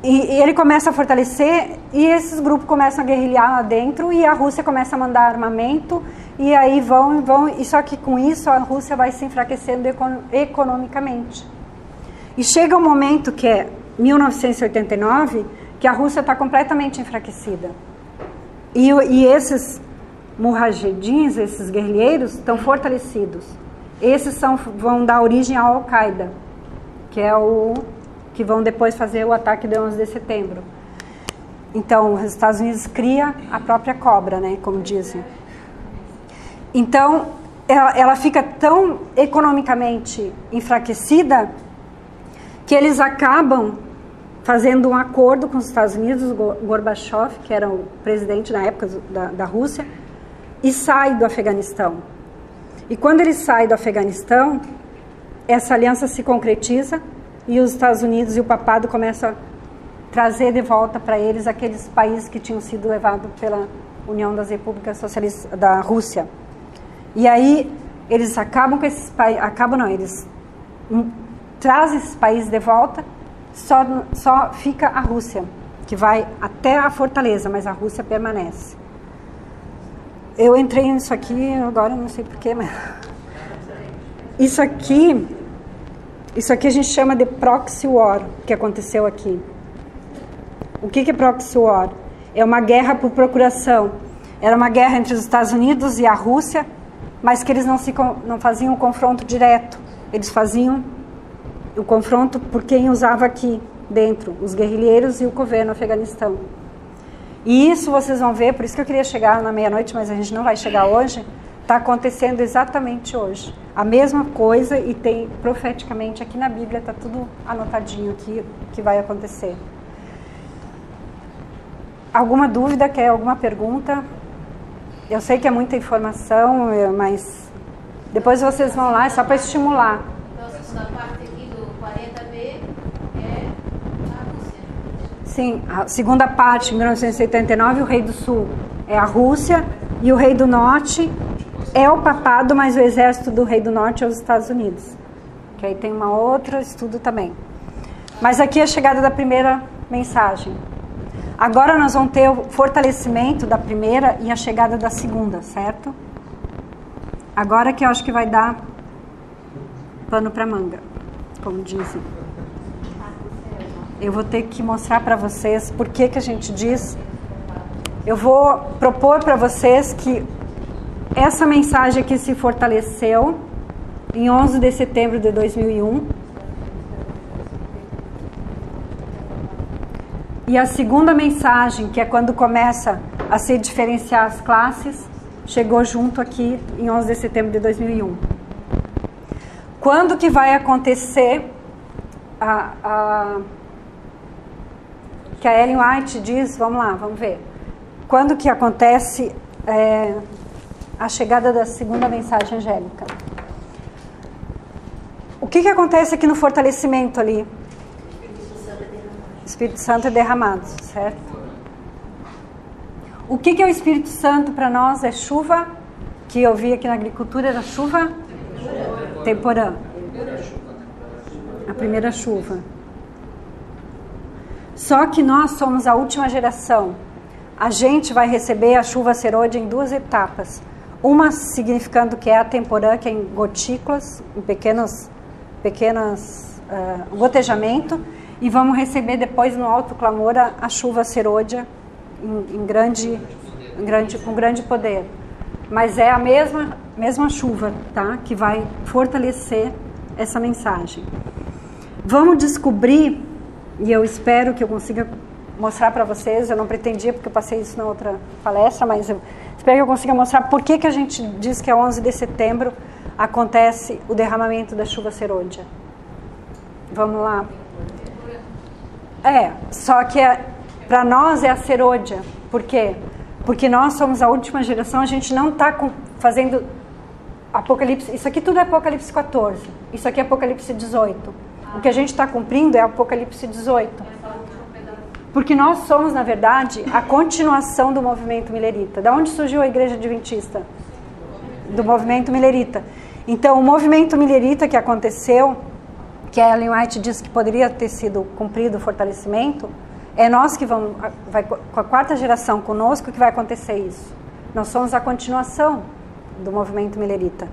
E ele começa a fortalecer e esses grupos começam a guerrilhar lá dentro e a Rússia começa a mandar armamento e aí vão. E só que com isso a Rússia vai se enfraquecendo economicamente. E chega um momento que é 1989, que a Rússia está completamente enfraquecida. E esses mujahedins, esses guerrilheiros, estão fortalecidos. Esses vão dar origem à Al-Qaeda, que é o que vão depois fazer o ataque do 11 de setembro. Então, os Estados Unidos cria a própria cobra, né, como dizem. Então, ela fica tão economicamente enfraquecida que eles acabam fazendo um acordo com os Estados Unidos, o Gorbachev, que era o presidente na época da Rússia, e sai do Afeganistão. E quando ele sai do Afeganistão, essa aliança se concretiza e os Estados Unidos e o papado começam a trazer de volta para eles aqueles países que tinham sido levados pela União das Repúblicas Socialistas da Rússia. E aí eles acabam com esses países, eles trazem esses países de volta, só fica a Rússia, que vai até a fortaleza, mas a Rússia permanece. Eu entrei nisso aqui, agora não sei porquê, mas... Isso aqui a gente chama de proxy war, que aconteceu aqui. O que é proxy war? É uma guerra por procuração. Era uma guerra entre os Estados Unidos e a Rússia, mas que eles não faziam um confronto direto. Eles faziam o confronto por quem usava aqui dentro, os guerrilheiros e o governo Afeganistão. E isso vocês vão ver, por isso que eu queria chegar na meia-noite, mas a gente não vai chegar hoje, está acontecendo exatamente hoje. A mesma coisa e tem profeticamente aqui na Bíblia, está tudo anotadinho aqui que vai acontecer. Alguma dúvida, quer alguma pergunta? Eu sei que é muita informação, mas depois vocês vão lá, é só para estimular. Então, a segunda parte aqui do 40b é a Rússia. Sim, a segunda parte, em 1979, o rei do sul é a Rússia e o rei do norte é o papado, mas o exército do rei do norte é os Estados Unidos. Que aí tem uma outra estudo também. Mas aqui é a chegada da primeira mensagem. Agora nós vamos ter o fortalecimento da primeira e a chegada da segunda, certo? Agora que eu acho que vai dar pano para manga, como dizem. Eu vou ter que mostrar para vocês por que a gente diz. Eu vou propor para vocês que essa mensagem aqui se fortaleceu em 11 de setembro de 2001. E a segunda mensagem, que é quando começa a se diferenciar as classes, chegou junto aqui em 11 de setembro de 2001. Quando que vai acontecer que a Ellen White diz, vamos lá, vamos ver. Quando que acontece a chegada da segunda mensagem angélica? O que acontece aqui no fortalecimento ali? O Espírito Santo é derramado, certo? O que é o Espírito Santo para nós? É chuva, que eu vi aqui na agricultura, era chuva temporã. A primeira chuva. Só que nós somos a última geração. A gente vai receber a chuva serôdia em duas etapas. Uma significando que é a temporã, que é em gotículas, em pequenos gotejamento, e vamos receber depois no alto clamor a chuva serôdia com grande poder. Mas é a mesma chuva, tá? Que vai fortalecer essa mensagem. Vamos descobrir, e eu espero que eu consiga mostrar para vocês, eu não pretendia porque eu passei isso na outra palestra, mas eu espero que eu consiga mostrar por que a gente diz que é 11 de setembro acontece o derramamento da chuva serôdia. Vamos lá. Só que para nós é a serôdia. Por quê? Porque nós somos a última geração, a gente não está fazendo Apocalipse. Isso aqui tudo é Apocalipse 14. Isso aqui é Apocalipse 18. O que a gente está cumprindo é Apocalipse 18. Porque nós somos, na verdade, a continuação do movimento milerita. Da onde surgiu a Igreja Adventista? Do movimento milerita. Então, o movimento milerita que aconteceu, que a Ellen White disse que poderia ter sido cumprido o fortalecimento, é nós que vamos, com a quarta geração conosco, que vai acontecer isso. Nós somos a continuação do movimento milerita.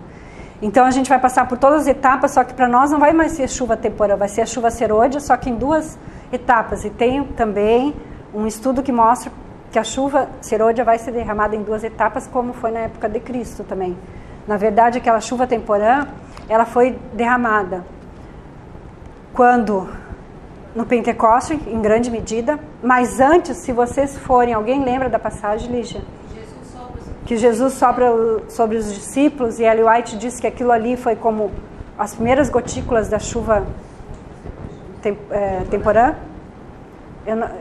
Então, a gente vai passar por todas as etapas, só que para nós não vai mais ser chuva temporã, vai ser a chuva serôdia, só que em 2 etapas. E tem também um estudo que mostra que a chuva serôdia vai ser derramada em 2 etapas, como foi na época de Cristo também. Na verdade, aquela chuva temporã, ela foi derramada quando no Pentecoste, em grande medida, mas antes, se vocês forem, alguém lembra da passagem, Lígia? Que Jesus sopra sobre os discípulos, e Ellen White diz que aquilo ali foi como as primeiras gotículas da chuva temporã.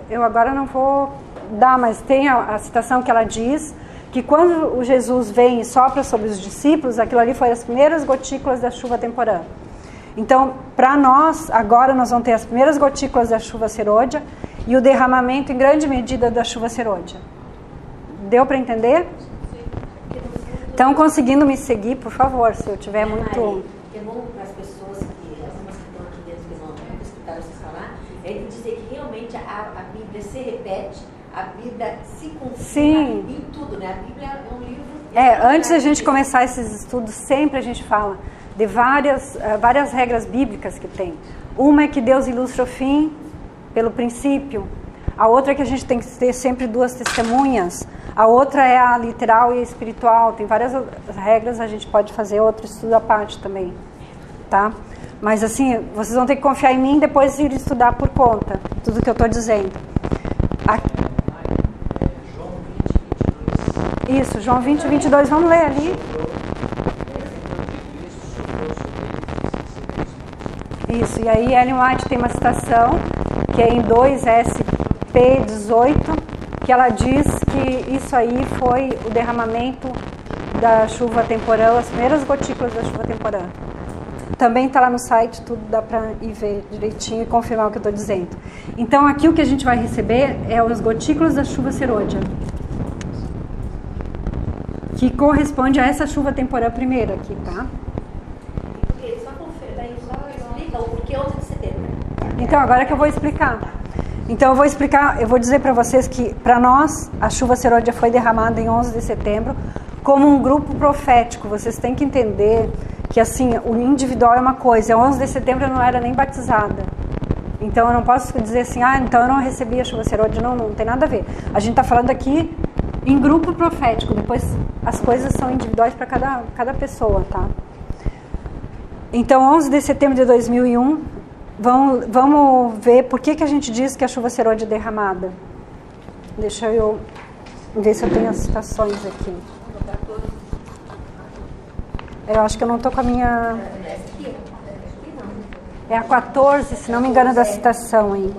Eu agora não vou dar, mas tem a citação que ela diz que quando o Jesus vem e sopra sobre os discípulos, aquilo ali foi as primeiras gotículas da chuva temporã. Então, para nós, agora nós vamos ter as primeiras gotículas da chuva serôdia e o derramamento em grande medida da chuva serôdia. Deu para entender? Estão conseguindo me seguir, por favor, se eu tiver muito... É bom para as pessoas que estão aqui dentro que não escutaram você falar, é dizer que realmente a Bíblia se repete, a Bíblia se confirma em tudo, né? A Bíblia é um livro... antes da gente começar esses estudos, sempre a gente fala de várias regras bíblicas que tem. Uma é que Deus ilustra o fim pelo princípio. A outra é que a gente tem que ter sempre 2 testemunhas. A outra é a literal e a espiritual. Tem várias regras, a gente pode fazer outro estudo à parte também, tá? Mas assim, vocês vão ter que confiar em mim e depois ir estudar por conta, tudo que eu estou dizendo. Isso, João 20, 22, vamos ler ali. Isso, e aí Ellen White tem uma citação, que é em 2SP18, que ela diz que isso aí foi o derramamento da chuva temporã, as primeiras gotículas da chuva temporã. Também está lá no site, tudo dá para ir ver direitinho e confirmar o que eu estou dizendo. Então aqui o que a gente vai receber é as gotículas da chuva serôdia, que corresponde a essa chuva temporã primeira aqui, tá? Então, agora que eu vou explicar. Então, eu vou dizer para vocês que, para nós, a chuva serôdia foi derramada em 11 de setembro como um grupo profético. Vocês têm que entender que, assim, o individual é uma coisa. 11 de setembro eu não era nem batizada. Então, eu não posso dizer assim, então eu não recebi a chuva serôdia. Não tem nada a ver. A gente está falando aqui em grupo profético. Depois, as coisas são individuais para cada pessoa, tá? Então, 11 de setembro de 2001... Vamos ver por que a gente diz que a chuva serôdia é derramada. Deixa eu ver se eu tenho as citações aqui. Eu acho que eu não estou com a minha... É a 14, se não me engano, da citação aí.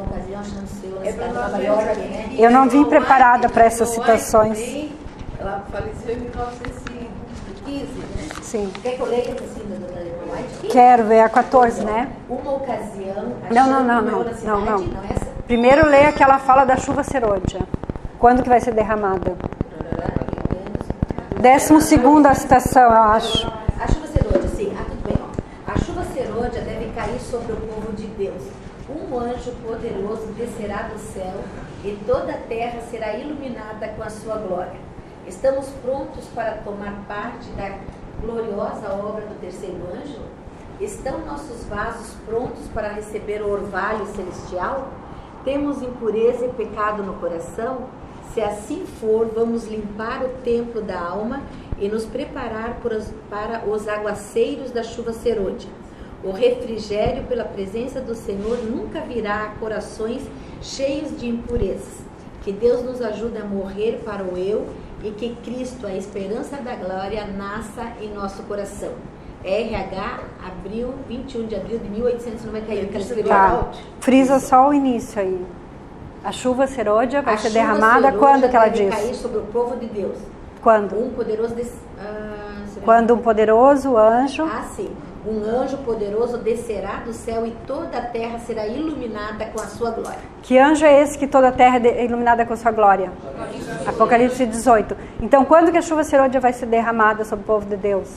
Eu não vim preparada para essas citações. Ela faleceu em 1915, né? Sim. Quer que eu leia assim, doutora White? Quero ver a 14, né? Uma ocasião... Não. Primeiro leia que ela fala da chuva serôdia. Quando que vai ser derramada? 12ª citação, eu acho. A chuva serôdia, sim. Tudo bem. A chuva serôdia deve cair sobre o povo de Deus. Um anjo poderoso descerá do céu e toda a terra será iluminada com a sua glória. Estamos prontos para tomar parte da gloriosa obra do terceiro anjo? Estão nossos vasos prontos para receber o orvalho celestial? Temos impureza e pecado no coração? Se assim for, vamos limpar o templo da alma e nos preparar para os aguaceiros da chuva serôdia. O refrigério pela presença do Senhor nunca virá a corações cheios de impurezas. Que Deus nos ajude a morrer para o eu e que Cristo, a esperança da glória, nasça em nosso coração. RH, 21 de abril de 1891. Tá. Frisa só o início aí. A chuva serôdia vai ser derramada quando que ela diz? Cair sobre o povo de Deus. Quando? Um poderoso quando um poderoso anjo Um anjo poderoso descerá do céu e toda a terra será iluminada com a sua glória. Que anjo é esse que toda a terra é iluminada com a sua glória? Apocalipse 18. Então, quando que a chuva serôdia vai ser derramada sobre o povo de Deus?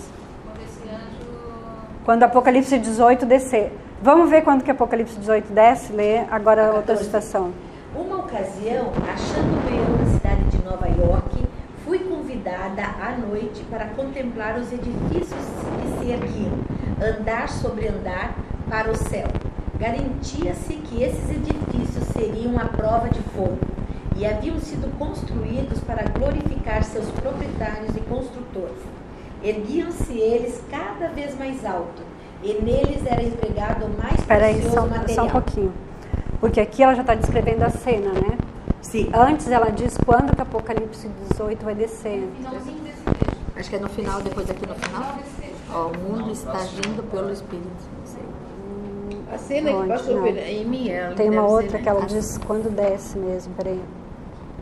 Quando Apocalipse 18 descer. Vamos ver quando que Apocalipse 18 desce? Lê agora outra citação. Uma ocasião, achando-me eu na cidade de Nova York, fui convidada à noite para contemplar os edifícios que se erguiam, andar sobre andar para o céu. Garantia-se que esses edifícios seriam a prova de fogo e haviam sido construídos para glorificar seus proprietários e construtores. Erguiam-se eles cada vez mais alto e neles era empregado o mais precioso material. Só um pouquinho. Porque aqui ela já está descrevendo a cena, né? Sim. Antes ela diz quando que Apocalipse 18 vai descer. Finalzinho desse texto. Acho que é no final, depois aqui no final. Ó, o mundo está agindo pelo Espírito. Não sei. A cena que Onde? passou Não. em mim, ela Tem uma deve outra ser, né? que ela diz quando desce mesmo, peraí.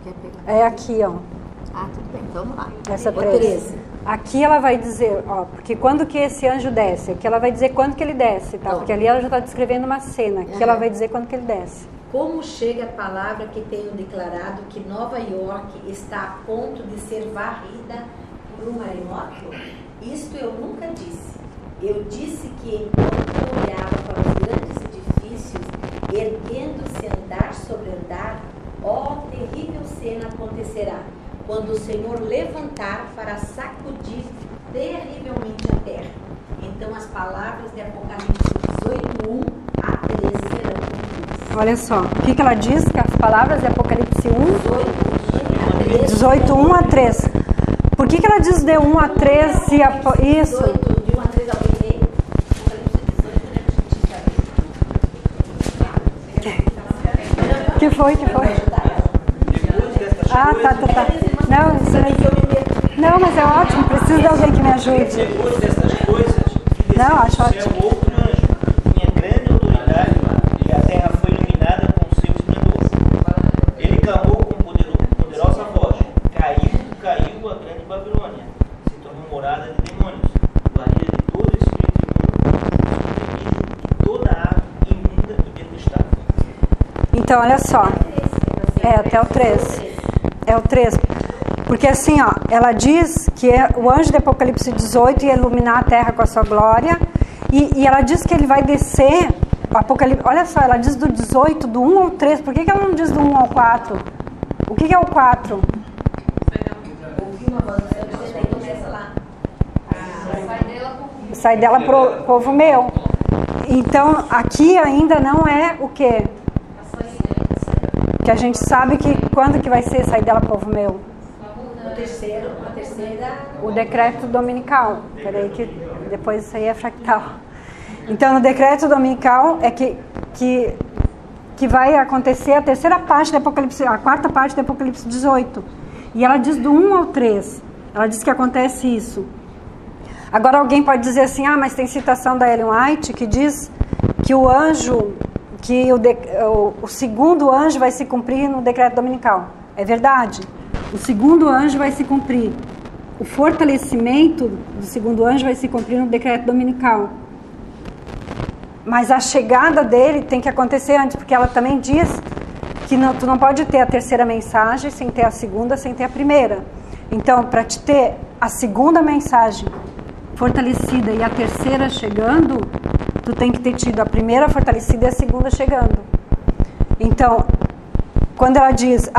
Quer pegar? É aqui, ó. Ah, tudo bem. Então vamos lá. Essa O 13. Aqui ela vai dizer, ó, porque quando que esse anjo desce? Aqui ela vai dizer quando que ele desce, tá? Porque ali ela já está descrevendo uma cena. Aqui ela vai dizer quando que ele desce. Como chega a palavra que tenho declarado que Nova York está a ponto de ser varrida por um maremoto? Isto eu nunca disse. Eu disse que enquanto eu olhava para os grandes edifícios, erguendo-se andar sobre andar, ó, terrível cena acontecerá, quando o Senhor levantar para sacudir terrivelmente a terra. Então as palavras de Apocalipse 18:1 a 13 serão cumpridas. Olha só, o que ela diz? Que as palavras de Apocalipse 1, 18:1 18, 1 a 13. a 3. Por que ela diz de 1 a 3 se isso? 18, de 1 a 3 alguém lê? Apocalipse 18, né? Que foi? Ah, tá. Não, isso não, mas é ótimo, preciso de alguém que me ajude. Depois dessas coisas, Não, acho ótimo. outro anjo, tinha grande autoridade, e a terra foi iluminada com o seu esplendor. Ele clamou com poderosa voz: caiu a grande Babilônia, se tornou morada de demônios, guarida de todo espírito imundo, e toda ave imunda e detestável. Então, olha só. É, até o 3. É o 3. Porque assim, ó, ela diz que o anjo de Apocalipse 18 ia iluminar a terra com a sua glória. E ela diz que ele vai descer. Apocalipse, olha só, ela diz do 18, do 1 ao 3. Por que ela não diz do 1 ao 4? O que é o 4? Ouvi uma voz do céu dizendo, aí começa lá. Sai dela pro povo meu. Então, aqui ainda não é o quê? Que a gente sabe que quando que vai ser sair dela povo meu? A terceira. O decreto dominical. Peraí que depois isso aí é fractal. Então, no decreto dominical é que vai acontecer a terceira parte do Apocalipse, a quarta parte do Apocalipse 18. E ela diz do 1 ao 3. Ela diz que acontece isso. Agora alguém pode dizer assim, mas tem citação da Ellen White que diz que o anjo, que o segundo anjo vai se cumprir no decreto dominical. É verdade. O segundo anjo vai se cumprir. O fortalecimento do segundo anjo vai se cumprir no decreto dominical. Mas a chegada dele tem que acontecer antes, porque ela também diz que tu não pode ter a terceira mensagem sem ter a segunda, sem ter a primeira. Então, para te ter a segunda mensagem fortalecida e a terceira chegando, tu tem que ter tido a primeira fortalecida e a segunda chegando. Então, quando ela diz,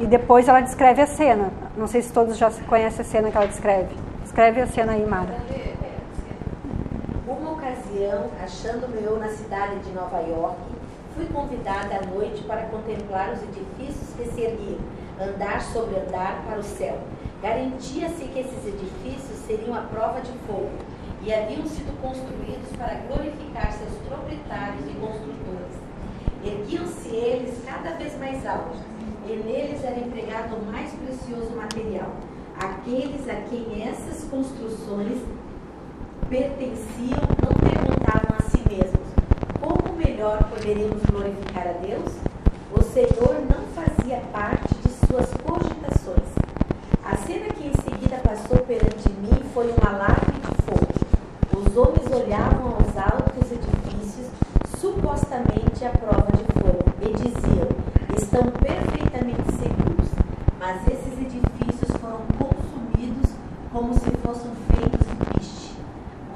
e depois ela descreve a cena. Não sei se todos já conhecem a cena que ela descreve. Escreve a cena aí, Mara. Uma ocasião, achando-me eu na cidade de Nova York, fui convidada à noite para contemplar os edifícios que se erguiam, andar sobre andar para o céu. Garantia-se que esses edifícios seriam a prova de fogo e haviam sido construídos para glorificar seus proprietários e construtores. Erguiam-se eles cada vez mais altos, e neles era empregado o mais precioso material. Aqueles a quem essas construções pertenciam não perguntavam a si mesmos: como melhor poderíamos glorificar a Deus? O Senhor não fazia parte de suas cogitações. A cena que em seguida passou perante mim foi uma larva de fogo. Os Os homens olhavam aos altos edifícios, supostamente à prova de fogo, e diziam: estão perfeitamente seguros. Mas esses edifícios foram consumidos como se fossem feitos de piche.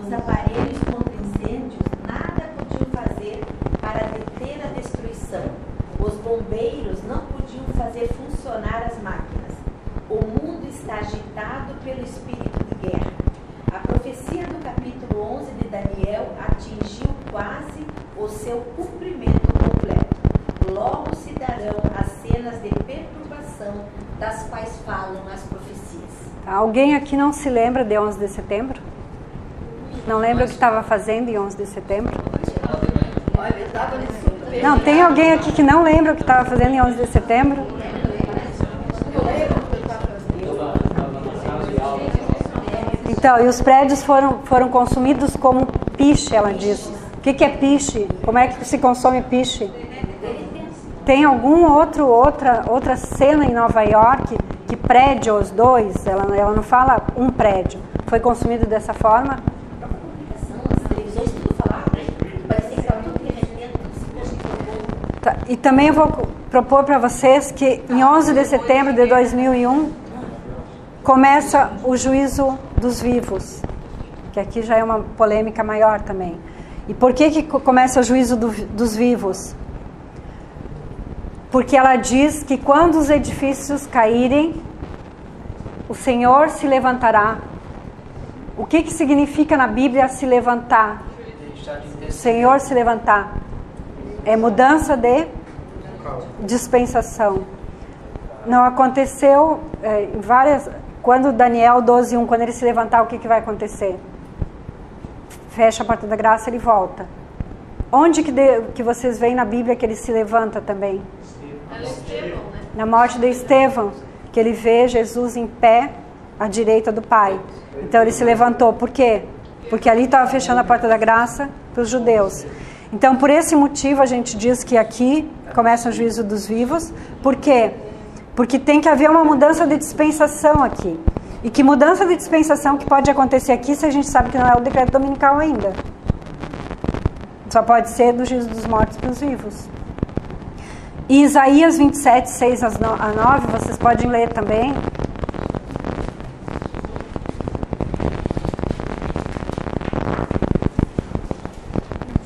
Os aparelhos contra incêndios nada podiam fazer para deter a destruição. Os bombeiros não podiam fazer funcionar as máquinas. O mundo está agitado pelo espírito de guerra. A profecia do capítulo 11 de Daniel atingiu quase o seu cumprimento completo. Logo se darão as cenas de perturbação das quais falam as profecias. Alguém aqui não se lembra de 11 de setembro? Não lembra o que estava fazendo em 11 de setembro? Olha, eu estava no super. Não, tem alguém aqui que não lembra o que estava fazendo em 11 de setembro? Então, e os prédios foram consumidos como piche, ela diz. O que é piche? Como é que se consome piche? Tem outra cena em Nova York que prédio, os dois, ela não fala um prédio, foi consumido dessa forma? Tá, e também eu vou propor para vocês que em 11 de setembro de 2001 começa o juízo dos vivos, que aqui já é uma polêmica maior também. E por que começa o juízo dos vivos? Porque ela diz que quando os edifícios caírem, o Senhor se levantará. O que significa na Bíblia se levantar? O Senhor se levantar. É mudança de dispensação. Não aconteceu em várias... Quando Daniel 12:1, quando ele se levantar, o que vai acontecer? Fecha a porta da graça, ele volta. Onde que vocês veem na Bíblia que ele se levanta também? Na morte de Estevão, que ele vê Jesus em pé à direita do Pai. Então ele se levantou. Por quê? Porque ali estava fechando a porta da graça para os judeus. Então por esse motivo a gente diz que aqui começa o juízo dos vivos. Por quê? Porque tem que haver uma mudança de dispensação aqui. E que mudança de dispensação que pode acontecer aqui se a gente sabe que não é o decreto dominical ainda? Só pode ser do juízo dos mortos para os vivos. E Isaías 27, 6 a 9, vocês podem ler também.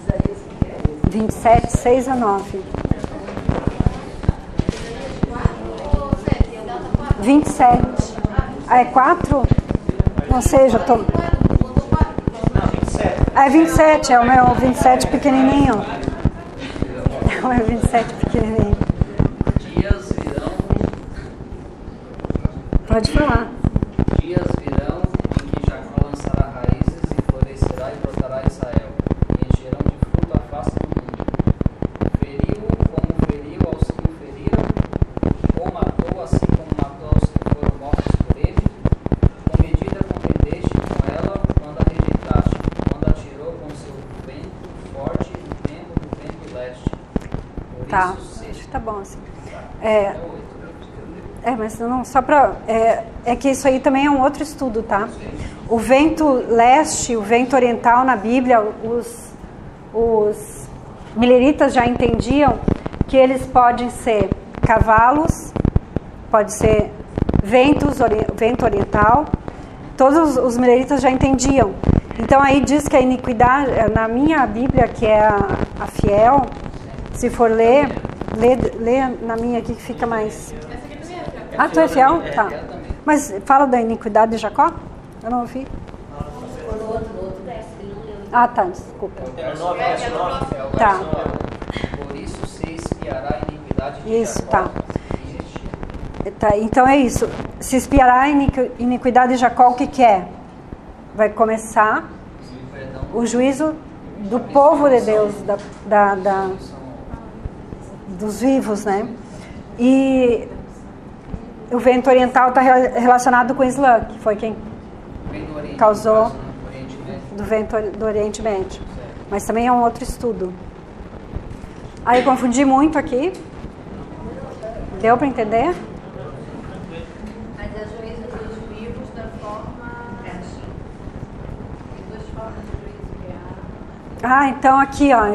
Isaías 27, 6 a 9. 27. Ah, é 4? Não sei, já tô... Não, 27. Ah, é 27, é o meu 27 pequenininho. É o meu 27 pequenininho. Dias virão. Pode falar. Dias virão em que Jacó lançará raízes e florescerá e brotará Israel, e encherão de fruto a face do mundo. Feriu como feriu aos que o feriram, ou matou assim como matou aos que foram mortos por ele. Com medida contendeste com ela quando a rejeitaste, quando a tirou com seu vento forte no tempo do vento leste. Por Tá, isso, acho que tá bom assim. Mas não, só para... É que isso aí também é um outro estudo, tá? O vento leste, o vento oriental na Bíblia, os mileritas já entendiam que eles podem ser cavalos, pode ser vento oriental, todos os mileritas já entendiam. Então aí diz que a iniquidade, na minha Bíblia, que é a fiel, se for ler na minha aqui que fica mais... Ah, tu é fiel? Tá. Mas fala da iniquidade de Jacó? Eu não ouvi. No outro verso, ele não leu. Ah, tá, desculpa. Tá. Por isso se espiará a iniquidade de Isso, Jacó. Tá, então é isso. Se espiará a iniquidade de Jacó, o que é? Vai começar o juízo do povo de Deus, dos vivos, né? E o vento oriental está relacionado com o Islã, que foi quem causou do vento do Oriente Médio. Mas também é um outro estudo. Aí eu confundi muito aqui. Deu para entender? Mas é juízo dos vivos da forma... Tem duas formas de juízo. Então aqui, ó,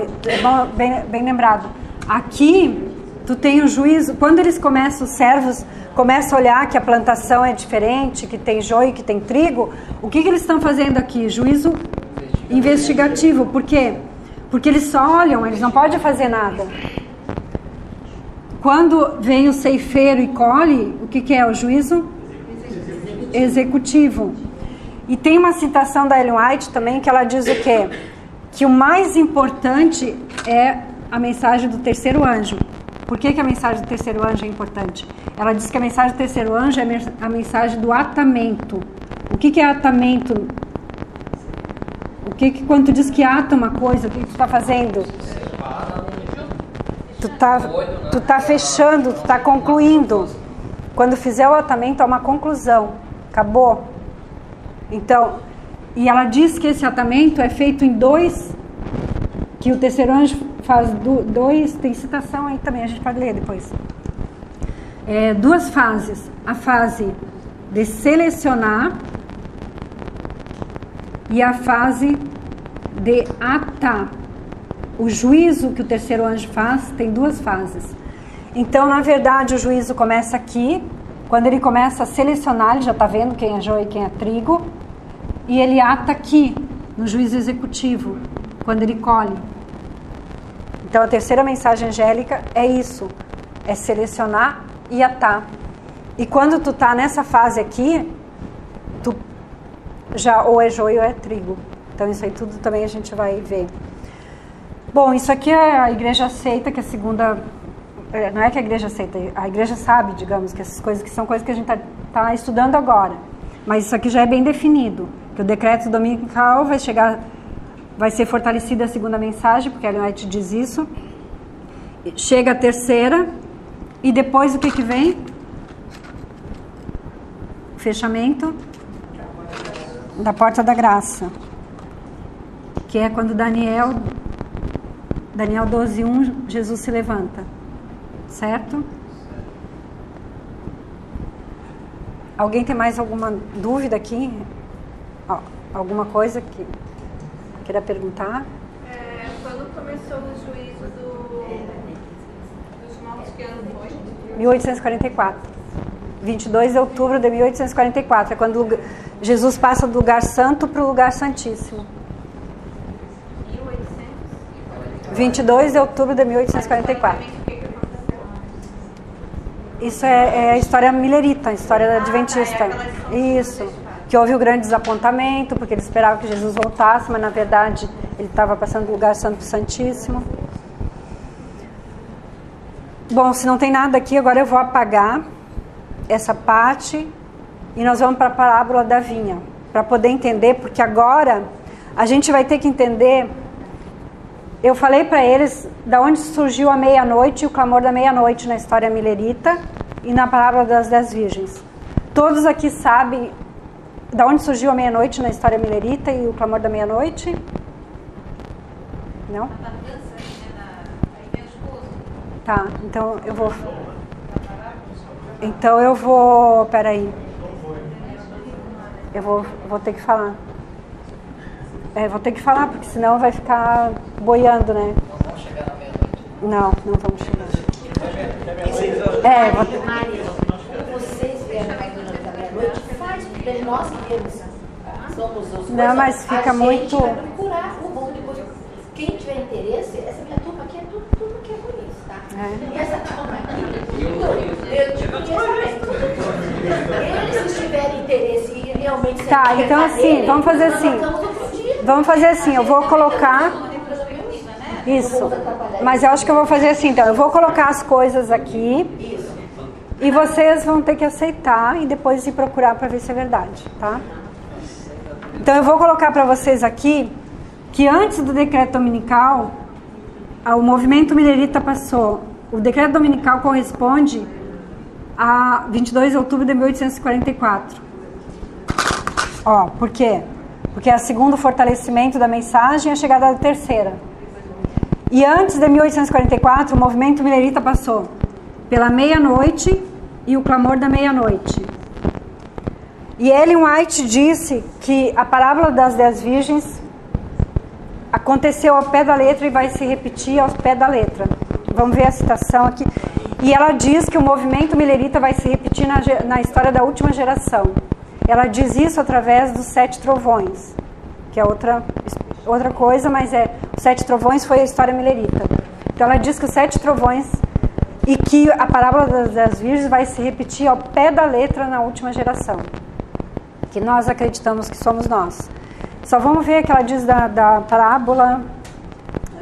bem lembrado. Aqui, tu tem o juízo. Quando eles começam, os servos começam a olhar que a plantação é diferente, que tem joio, que tem trigo, o que eles estão fazendo aqui? Juízo investigativo. Por quê? Porque eles só olham, eles não podem fazer nada. Quando vem o ceifeiro e colhe, o que é o juízo? Executivo. E tem uma citação da Ellen White também que ela diz o quê? Que o mais importante é a mensagem do terceiro anjo. Por que a mensagem do terceiro anjo é importante? Ela diz que a mensagem do terceiro anjo é a mensagem do atamento. O que é atamento? Quando tu diz que ata uma coisa, o que tu está fazendo? Tu tá fechando, tu tá concluindo. Quando fizer o atamento, é uma conclusão. Acabou. Então, e ela diz que esse atamento é feito em dois, que o terceiro anjo faz dois, tem citação aí também, a gente pode ler depois. Duas fases. A fase de selecionar e a fase de atar. O juízo que o terceiro anjo faz tem duas fases. Então, na verdade, o juízo começa aqui. Quando ele começa a selecionar, ele já está vendo quem é joio e quem é trigo. E ele ata aqui, no juízo executivo, quando ele colhe. Então, a terceira mensagem angélica é isso. É selecionar e atar. E quando tu está nessa fase aqui, tu já ou é joio ou é trigo. Então, isso aí tudo também a gente vai ver. Bom, isso aqui a igreja aceita, que a segunda... Não é que a igreja aceita, a igreja sabe, digamos, que essas coisas que são coisas que a gente está estudando agora. Mas isso aqui já é bem definido, que o decreto dominical vai ser fortalecida a segunda mensagem, porque a Ellen White diz isso. Chega a terceira, e depois o que vem? Fechamento da porta da graça, que é quando Daniel 12:1, Jesus se levanta. Certo? Alguém tem mais alguma dúvida aqui? Alguma coisa que queira perguntar? Quando começou o juízo dos mortos, que ano foi? 1844. 22 de outubro de 1844. É quando Jesus passa do lugar santo para o lugar santíssimo. 22 de outubro de 1844. Isso é a história milerita, a história adventista. Isso. Que houve o grande desapontamento, porque eles esperavam que Jesus voltasse, mas na verdade ele estava passando do lugar santo para o santíssimo. Bom, se não tem nada aqui, agora eu vou apagar essa parte e nós vamos para a parábola da vinha, para poder entender, porque agora a gente vai ter que entender. Eu falei para eles da onde surgiu a meia-noite e o clamor da meia-noite na história milerita e na parábola das 10 virgens. Todos aqui sabem da onde surgiu a meia-noite na história milerita e o clamor da meia-noite? Não? Tá, então eu vou... Peraí. Eu vou ter que falar. Vou ter que falar, porque senão vai ficar boiando, né? Não vamos chegar na meia-noite. Não vamos chegar. Vocês vieram durante a meia-noite, faz, porque nós que somos os... Não, mas fica muito... A gente vai procurar o bom depois. Quem tiver interesse, essa minha turma aqui é tudo que é por isso, tá? E essa turma aqui, eu te conheço também. Eles, se tiverem interesse e realmente... Tá, então assim, vamos fazer assim. Vamos fazer assim, eu vou colocar... Isso. Mas eu acho que eu vou fazer assim, então. Eu vou colocar as coisas aqui. E vocês vão ter que aceitar e depois ir procurar para ver se é verdade, tá? Então eu vou colocar para vocês aqui que antes do decreto dominical, o movimento milerita passou. O decreto dominical corresponde a 22 de outubro de 1844. Por quê? Porque é o segundo fortalecimento da mensagem e a chegada da terceira. E antes de 1844, o movimento milerita passou pela meia-noite e o clamor da meia-noite. E Ellen White disse que a parábola das 10 virgens aconteceu ao pé da letra e vai se repetir ao pé da letra. Vamos ver a citação aqui. E ela diz que o movimento milerita vai se repetir na história da última geração. Ela diz isso através dos 7 trovões, que é outra coisa, mas os 7 trovões foi a história milerita. Então ela diz que os 7 trovões e que a parábola das virgens vai se repetir ao pé da letra na última geração, que nós acreditamos que somos nós. Só vamos ver que ela diz da parábola,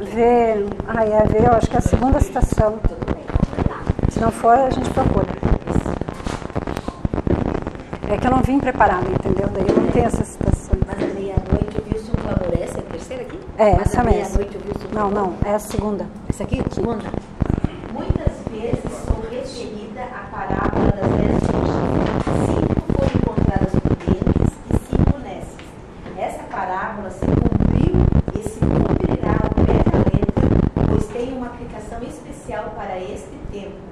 eu acho que é a segunda citação. Se não for, a gente procura. É que eu não vim preparada, entendeu? Daí eu não tenho essa citação. Mas à meia-noite ouviu-se um clamor. Essa é a terceira aqui? É, mas essa mesmo. Meia-noite ouviu-se um clamor. Não, é a segunda. Essa aqui? Segunda. Muitas vezes sou referida à parábola das 10 virgens. 5 foram encontradas prudentes e 5 nécias. Essa parábola se cumpriu e se cumprirá ao pé da letra, pois tem uma aplicação especial para este tempo.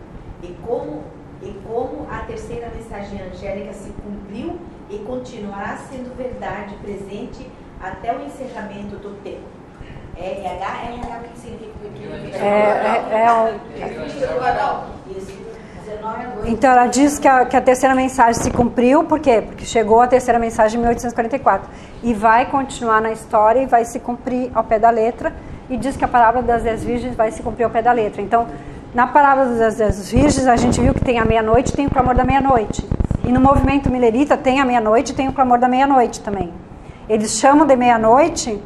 E como a terceira mensagem angélica se cumpriu e continuará sendo verdade presente até o encerramento do tempo. RH, o que significa? Então ela diz que a terceira mensagem se cumpriu, por quê? Porque chegou a terceira mensagem em 1844 e vai continuar na história e vai se cumprir ao pé da letra, e diz que a parábola das 10 virgens vai se cumprir ao pé da letra. Então, na parábola das 10 virgens, a gente viu que tem a meia-noite e tem o clamor da meia-noite. E no movimento milerita tem a meia-noite e tem o clamor da meia-noite também. Eles chamam de meia-noite...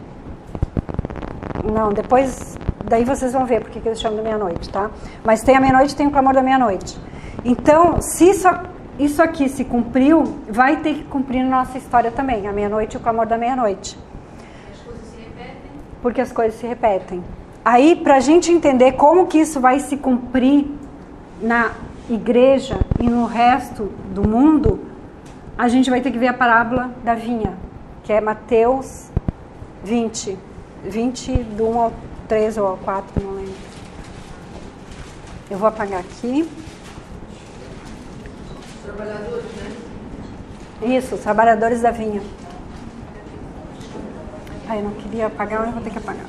Não, depois... Daí vocês vão ver porque que eles chamam de meia-noite, tá? Mas tem a meia-noite e tem o clamor da meia-noite. Então, se isso aqui se cumpriu, vai ter que cumprir na nossa história também. A meia-noite e o clamor da meia-noite. As coisas se repetem? Porque as coisas se repetem. Aí, para a gente entender como que isso vai se cumprir na igreja e no resto do mundo, a gente vai ter que ver a parábola da vinha, que é Mateus 20, do 1 ao 3 ou ao 4, não lembro. Eu vou apagar aqui. Trabalhadores, né? Isso, os trabalhadores da vinha. Eu não queria apagar, mas eu vou ter que apagar.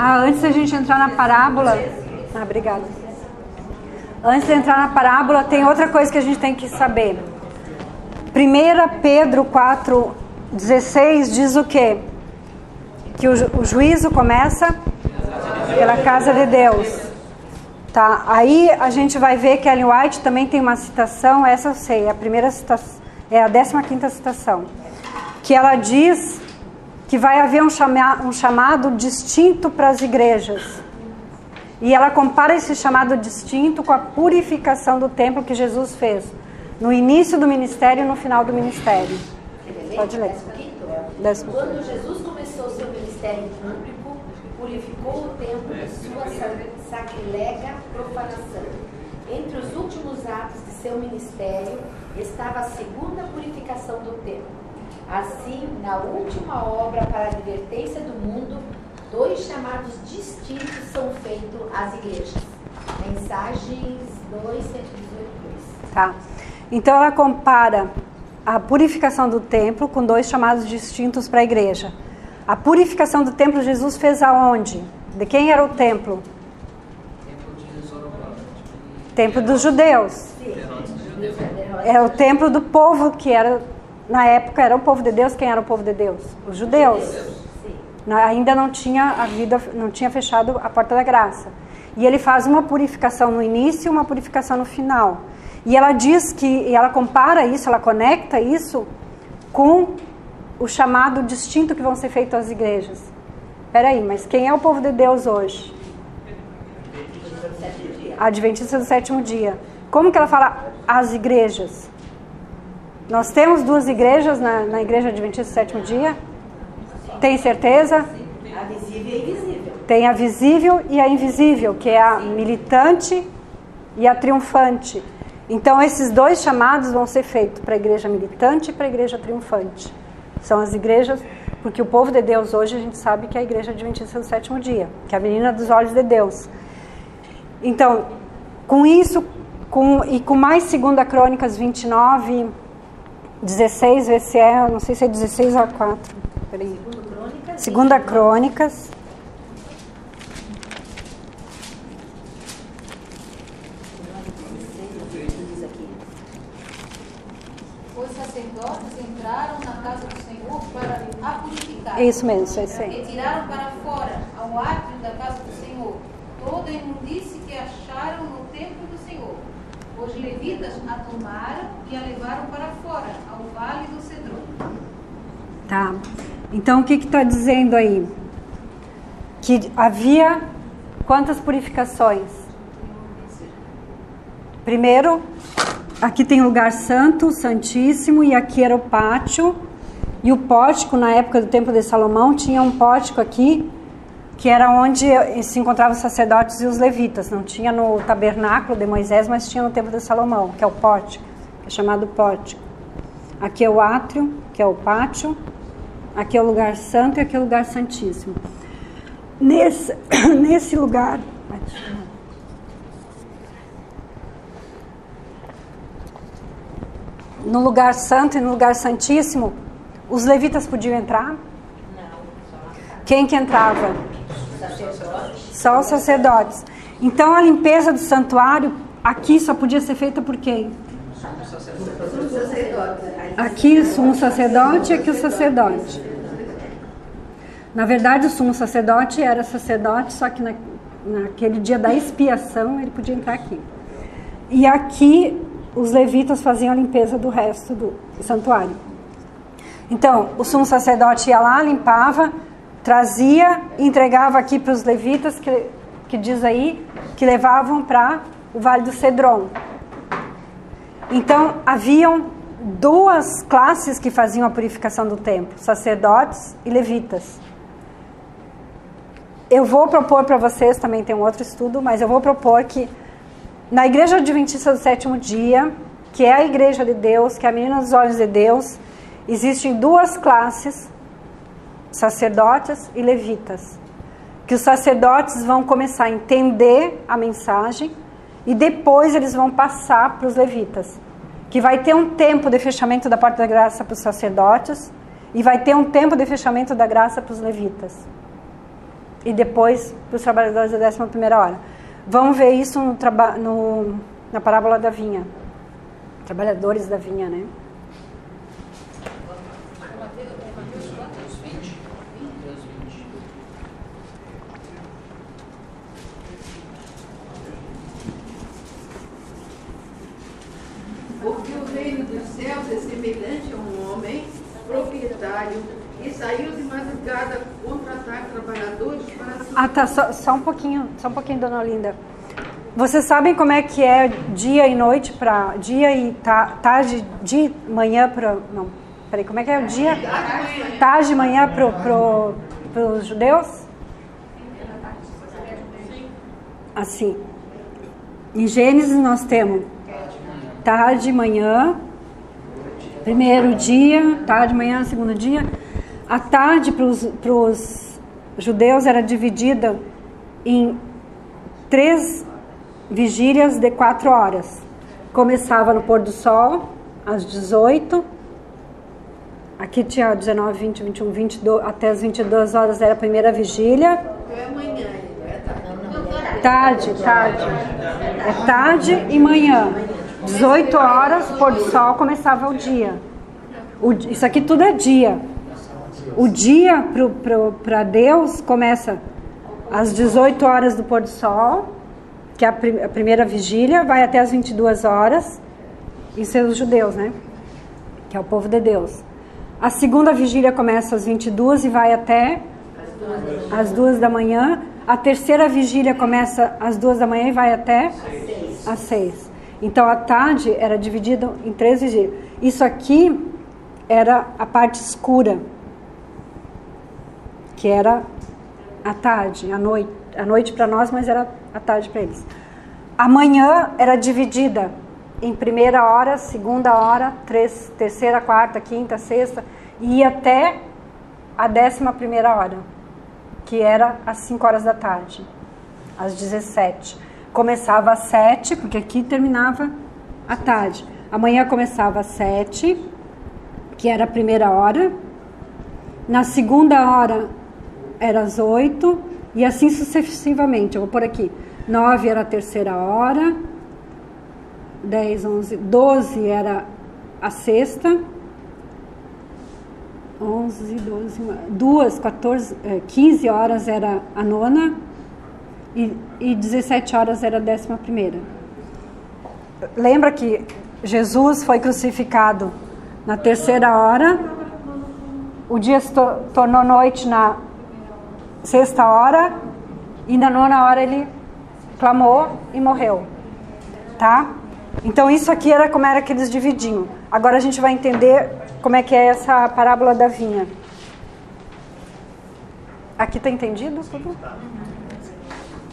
Antes da gente entrar na parábola... obrigada. Antes de entrar na parábola, tem outra coisa que a gente tem que saber. 1 Pedro 4,16 diz o quê? Que o juízo começa pela casa de Deus. Tá? Aí a gente vai ver que Ellen White também tem uma citação, essa eu sei, a primeira citação, é a 15ª citação, que ela diz que vai haver um chamado distinto para as igrejas. E ela compara esse chamado distinto com a purificação do templo que Jesus fez no início do ministério e no final do ministério. Pode ler. Quando Jesus começou seu ministério público, purificou o templo de sua sacrilega profanação. Entre os últimos atos de seu ministério estava a segunda purificação do templo. Assim, na última obra para a advertência do mundo, 2 chamados distintos são feitos às igrejas. Mensagens 2, 118. Tá. Então ela compara a purificação do templo com 2 chamados distintos para a igreja. A purificação do templo Jesus fez aonde? De quem era o templo? Templo dos judeus. É o templo do povo que era, na época era o povo de Deus. Quem era o povo de Deus? Os judeus. Ainda não tinha fechado a porta da graça. E ele faz uma purificação no início e uma purificação no final. E ela diz que, ela compara isso, ela conecta isso com o chamado distinto que vão ser feitos às igrejas. Peraí, mas quem é o povo de Deus hoje? Adventista do 7º dia. Como que ela fala as igrejas? Nós temos 2 igrejas na igreja Adventista do 7º dia? Tem certeza? A visível e a invisível. Tem a visível e a invisível, que é a militante e a triunfante. Então, esses dois chamados vão ser feitos para a igreja militante e para a igreja triunfante. São as igrejas, porque o povo de Deus hoje a gente sabe que é a igreja adventista do sétimo dia, que é a menina dos olhos de Deus. Então, com isso, com mais 2 Crônicas 29, 16, vê se é, não sei se é 16 ou 4. Peraí. 2 Crônicas. Os sacerdotes entraram na casa do Senhor para a purificar. Isso mesmo, isso aí. Retiraram para fora, ao átrio da casa do Senhor, toda a imundície que acharam no templo do Senhor. Os levitas a tomaram e a levaram para fora, ao vale do Cedron. Tá. Então, o que está dizendo aí? Que havia quantas purificações? Primeiro, aqui tem o lugar santo, santíssimo, e aqui era o pátio. E o pórtico, na época do Templo de Salomão, tinha um pórtico aqui, que era onde se encontravam os sacerdotes e os levitas. Não tinha no tabernáculo de Moisés, mas tinha no Templo de Salomão, que é o pórtico, que é chamado pórtico. Aqui é o átrio, que é o pátio. Aqui é o lugar santo e aqui é o lugar santíssimo. Nesse lugar... No lugar santo e no lugar santíssimo, os levitas podiam entrar? Não. Quem que entrava? Sacerdotes. Só os sacerdotes. Então a limpeza do santuário aqui só podia ser feita por quem? Aqui o sumo sacerdote e aqui o sacerdote. Na verdade o sumo sacerdote era sacerdote, só que naquele dia da expiação ele podia entrar aqui. E aqui os levitas faziam a limpeza do resto do santuário. Então, o sumo sacerdote ia lá, limpava, trazia, entregava aqui para os levitas, que diz aí, que levavam para o Vale do Cedron. Então, haviam duas classes que faziam a purificação do templo, sacerdotes e levitas. Eu vou propor para vocês, também tem um outro estudo, mas eu vou propor que na Igreja Adventista do Sétimo Dia, que é a Igreja de Deus, que é a menina dos olhos de Deus, existem duas classes, sacerdotes e levitas. Que os sacerdotes vão começar a entender a mensagem e depois eles vão passar para os levitas. Que vai ter um tempo de fechamento da porta da graça para os sacerdotes e vai ter um tempo de fechamento da graça para os levitas. E depois para os trabalhadores da 11ª hora. Vamos ver isso na parábola da vinha. Trabalhadores da vinha, né? Mateus 20. Porque o reino dos céus é semelhante a um homem proprietário que saiu de madrugada contratar trabalhadores para... Ah, tá, só um pouquinho, dona Olinda. Vocês sabem como é que é dia e noite para... Dia e tarde, dia e manhã para... Não, peraí, como é que é o dia? Tarde e manhã para os judeus? Assim. Em Gênesis nós temos tarde e manhã, primeiro dia, tarde e manhã, segundo dia. A tarde para os judeus era dividida em 3 vigílias de 4 horas. Começava no pôr do sol, às 18. Aqui tinha 19, 20, 21, 22, até as 22 horas era a primeira vigília. É amanhã, não é tarde? Tarde. É tarde e manhã. 18 horas, pôr do sol, começava o dia. Isso aqui tudo é dia. O dia para Deus começa às 18 horas do pôr do sol, que é a primeira vigília, vai até às 22 horas. Isso é os judeus, né? Que é o povo de Deus. A segunda vigília começa às 22 e vai até às 2 da manhã. A terceira vigília começa às 2 da manhã e vai até às 6. Então a tarde era dividida em 3 vigílias. Isso aqui era a parte escura, que era a tarde, a noite. A noite para nós, mas era a tarde para eles. A manhã era dividida em primeira hora, segunda hora, terceira, quarta, quinta, sexta, e ia até a 11ª hora, que era às 5 horas da tarde, às 17. Começava às 7, porque aqui terminava à tarde. Amanhã começava às 7, que era a primeira hora. Na segunda hora era às 8, e assim sucessivamente. Eu vou pôr aqui. 9 era a terceira hora, 10, 11, 12 era a sexta, 11, 12, 2, 14, 15 horas era a nona e 17 horas era a 11ª. Lembra que Jesus foi crucificado na terceira hora, o dia se tornou noite na sexta hora e na nona hora ele clamou e morreu, tá? Então isso aqui era como era que eles dividiam. Agora a gente vai entender como é que é essa parábola da vinha. Aqui tá entendido tudo?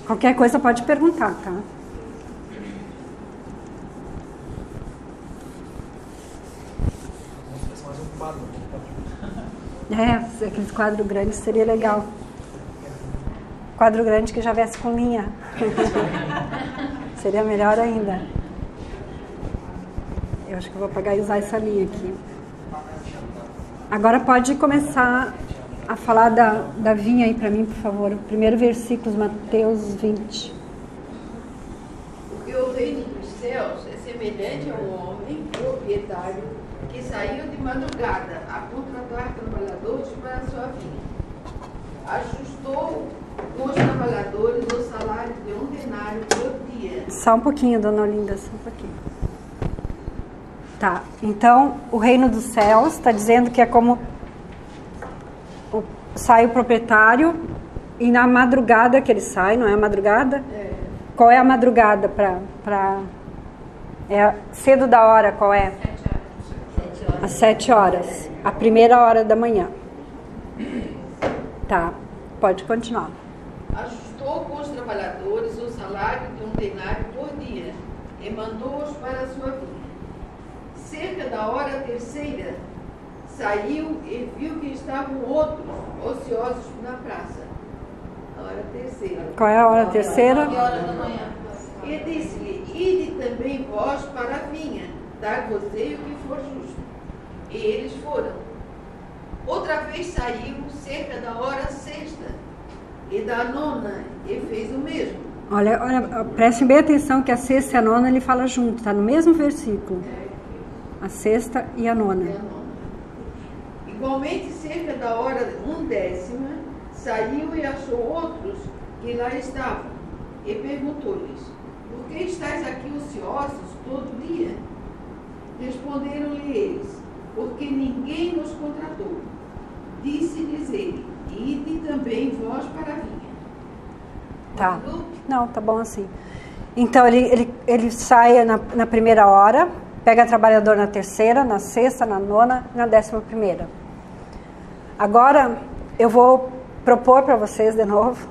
Qualquer coisa pode perguntar, tá? Aqueles quadros grandes seria legal. Quadro grande que já viesse com linha. Seria melhor ainda. Eu acho que eu vou apagar e usar essa linha aqui. Agora pode começar a falar da vinha aí para mim, por favor. O primeiro versículo, Mateus 20. Porque o reino dos céus é semelhante a um homem proprietário que saiu de madrugada a contratar trabalhadores para a sua vinha. Ajustou com os trabalhadores o salário de 1 denário por dia. Só um pouquinho, dona Olinda, só um pouquinho. Tá, então o reino dos céus está dizendo que é como sai o proprietário e na madrugada que ele sai, não é a madrugada? É. Qual é a madrugada para é cedo da hora, qual é? 7 horas. Às 7 horas, a primeira hora da manhã. Tá, pode continuar. Ajustou com os trabalhadores o salário de 1 denário por dia e mandou-os para a sua vinha. Cerca da hora terceira, saiu e viu que estavam outros ociosos na praça. A hora terceira. Qual é a hora terceira? 9 horas da manhã. E disse-lhe: ide também vós para a vinha, dar-vos-ei o que for justo. E eles foram. Outra vez saiu cerca da hora sexta e da nona e fez o mesmo. Olha, prestem bem atenção que a sexta e a nona ele fala junto, está no mesmo versículo. A sexta e a nona. Igualmente, cerca da hora 1/10, saiu e achou outros que lá estavam, e perguntou-lhes: por que estáis aqui ociosos todo dia? Responderam-lhe eles: porque ninguém nos contratou. Disse-lhes ele: ide também vós para a vinha. Tá. Não, tá bom assim. Então ele sai na primeira hora, pega trabalhador na terceira, na sexta, na nona e na 11ª. Agora eu vou propor para vocês de novo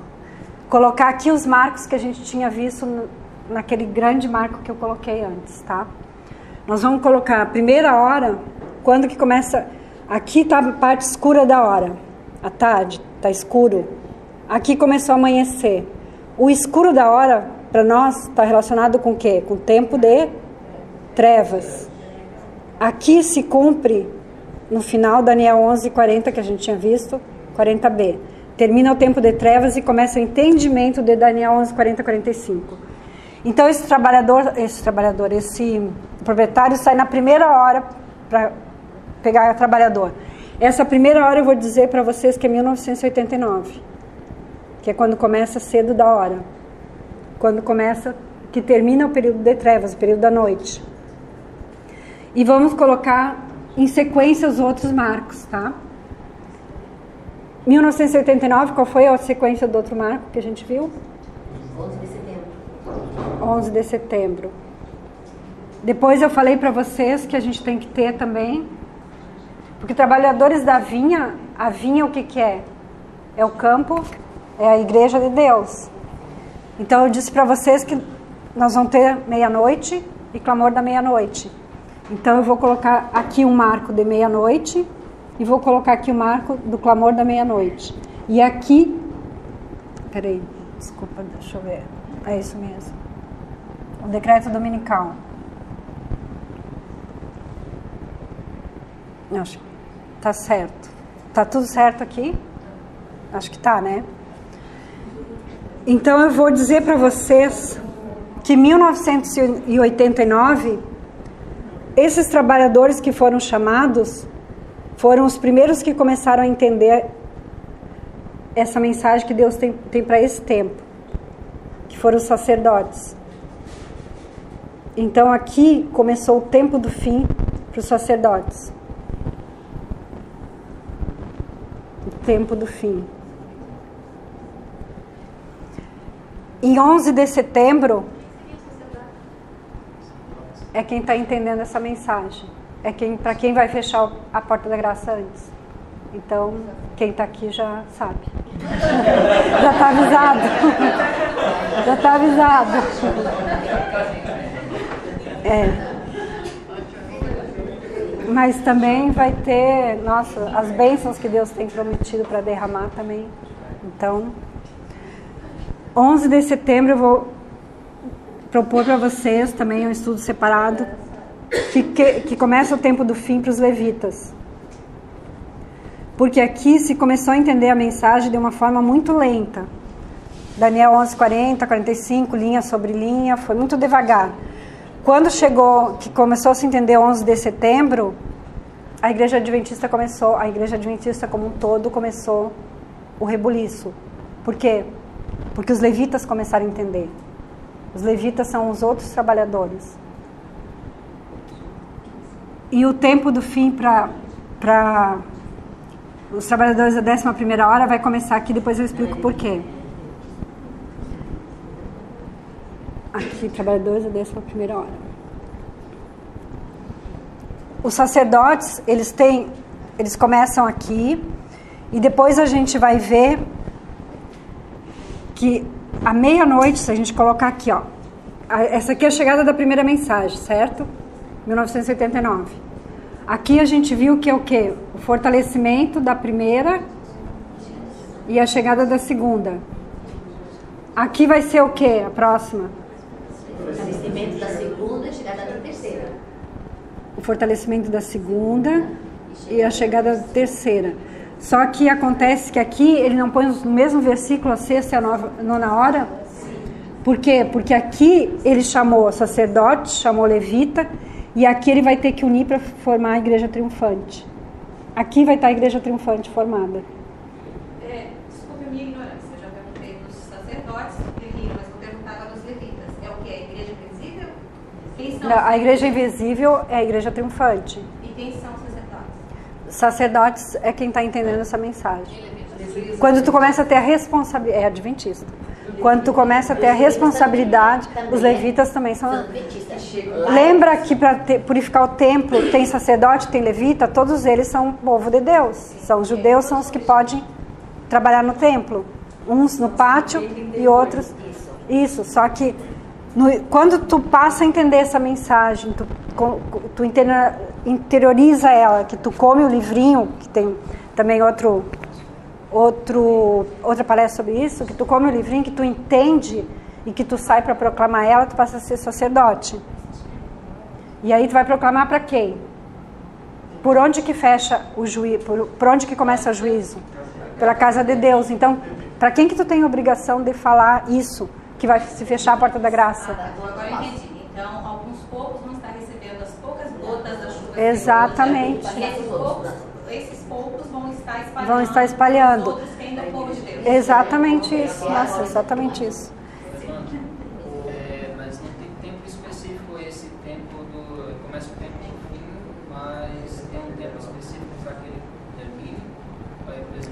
colocar aqui os marcos que a gente tinha visto naquele grande marco que eu coloquei antes, tá? Nós vamos colocar a primeira hora, quando que começa. Aqui está a parte escura da hora, à tarde, está escuro. Aqui começou a amanhecer. O escuro da hora, para nós, está relacionado com o quê? Com o tempo de trevas. Aqui se cumpre, no final, Daniel 11:40, que a gente tinha visto, 40b. Termina o tempo de trevas e começa o entendimento de Daniel 11:40, 45. Então, esse proprietário sai na primeira hora para pegar o trabalhador. Essa primeira hora eu vou dizer para vocês que é 1989, que é quando começa cedo da hora, quando começa, que termina o período de trevas, o período da noite. E vamos colocar em sequência os outros marcos, tá? 1989, qual foi a sequência do outro marco que a gente viu? 11 de setembro. 11 de setembro. Depois eu falei para vocês que a gente tem que ter também, porque trabalhadores da vinha, a vinha o que é? É o campo, é a igreja de Deus. Então eu disse para vocês que nós vamos ter meia-noite, e clamor da meia-noite. Então eu vou colocar aqui um marco de meia-noite e vou colocar aqui o marco do clamor da meia-noite. E aqui, peraí, desculpa, deixa eu ver, é isso mesmo. O decreto dominical. Acho que tá certo. Tá tudo certo aqui? Acho que tá, né? Então eu vou dizer para vocês que em 1989, esses trabalhadores que foram chamados foram os primeiros que começaram a entender essa mensagem que Deus tem para esse tempo, que foram os sacerdotes. Então aqui começou o tempo do fim para os sacerdotes. O tempo do fim. Em 11 de setembro, é quem está entendendo essa mensagem. É para quem vai fechar a porta da graça antes. Então, quem está aqui já sabe. Já está avisado. Já está avisado. Mas também vai ter, nossa, as bênçãos que Deus tem prometido para derramar também. Então, 11 de setembro eu vou propor para vocês também um estudo separado que começa o tempo do fim para os levitas. Porque aqui se começou a entender a mensagem de uma forma muito lenta. Daniel 11:40, 45, linha sobre linha, foi muito devagar. Quando chegou, que começou a se entender 11 de setembro, a igreja adventista como um todo começou o rebuliço. Por quê? Porque os levitas começaram a entender. Os levitas são os outros trabalhadores. E o tempo do fim para os trabalhadores da 11ª hora vai começar aqui, depois eu explico por quê. Aqui, trabalhadores da 11ª hora. Os sacerdotes, eles começam aqui, e depois a gente vai ver que à meia-noite, se a gente colocar aqui, ó, essa aqui é a chegada da primeira mensagem, certo? 1989. Aqui a gente viu que é o quê? O fortalecimento da primeira e a chegada da segunda. Aqui vai ser o quê? A próxima? O fortalecimento da segunda e a chegada da terceira. O fortalecimento da segunda e a chegada da terceira. Só que acontece que aqui ele não põe no mesmo versículo a 6ª e a 9ª hora. Por quê? Porque aqui ele chamou sacerdote, chamou levita, e aqui ele vai ter que unir para formar a igreja triunfante. Aqui vai estar a igreja triunfante formada. Desculpe a minha ignorância, eu já perguntei dos sacerdotes, mas vou perguntar agora dos levitas. É o que? A igreja invisível? Quem são? Não, a igreja invisível é a igreja triunfante. E quem são os sacerdotes? Sacerdotes é quem está entendendo essa mensagem. Quando tu começa a ter a responsabilidade, é adventista. Quando tu começa a ter a responsabilidade, os levitas também são. Lembra que para purificar o templo tem sacerdote, tem levita, todos eles são o povo de Deus. São os judeus, são os que podem trabalhar no templo. Uns no pátio e outros. Isso, só que quando tu passa a entender essa mensagem, tu interioriza ela, que tu come o livrinho, que tem também outra palestra sobre isso, que tu come o livrinho, que tu entende e que tu sai para proclamar ela, tu passa a ser sacerdote. E aí tu vai proclamar para quem? Por onde que fecha o juízo? Por onde que começa o juízo? Pela casa de Deus. Então, para quem que tu tem a obrigação de falar isso, que vai se fechar a porta da graça? Agora eu entendi. Então, alguns poucos vão estar recebendo as poucas gotas da chuva. Exatamente. Esses poucos vão estar espalhando. Vão estar espalhando. Os outros têm do povo de Deus. Exatamente isso. Nossa, exatamente isso. Mas não tem tempo específico esse tempo do... Começa o tempo do fim, mas tem um tempo específico para que ele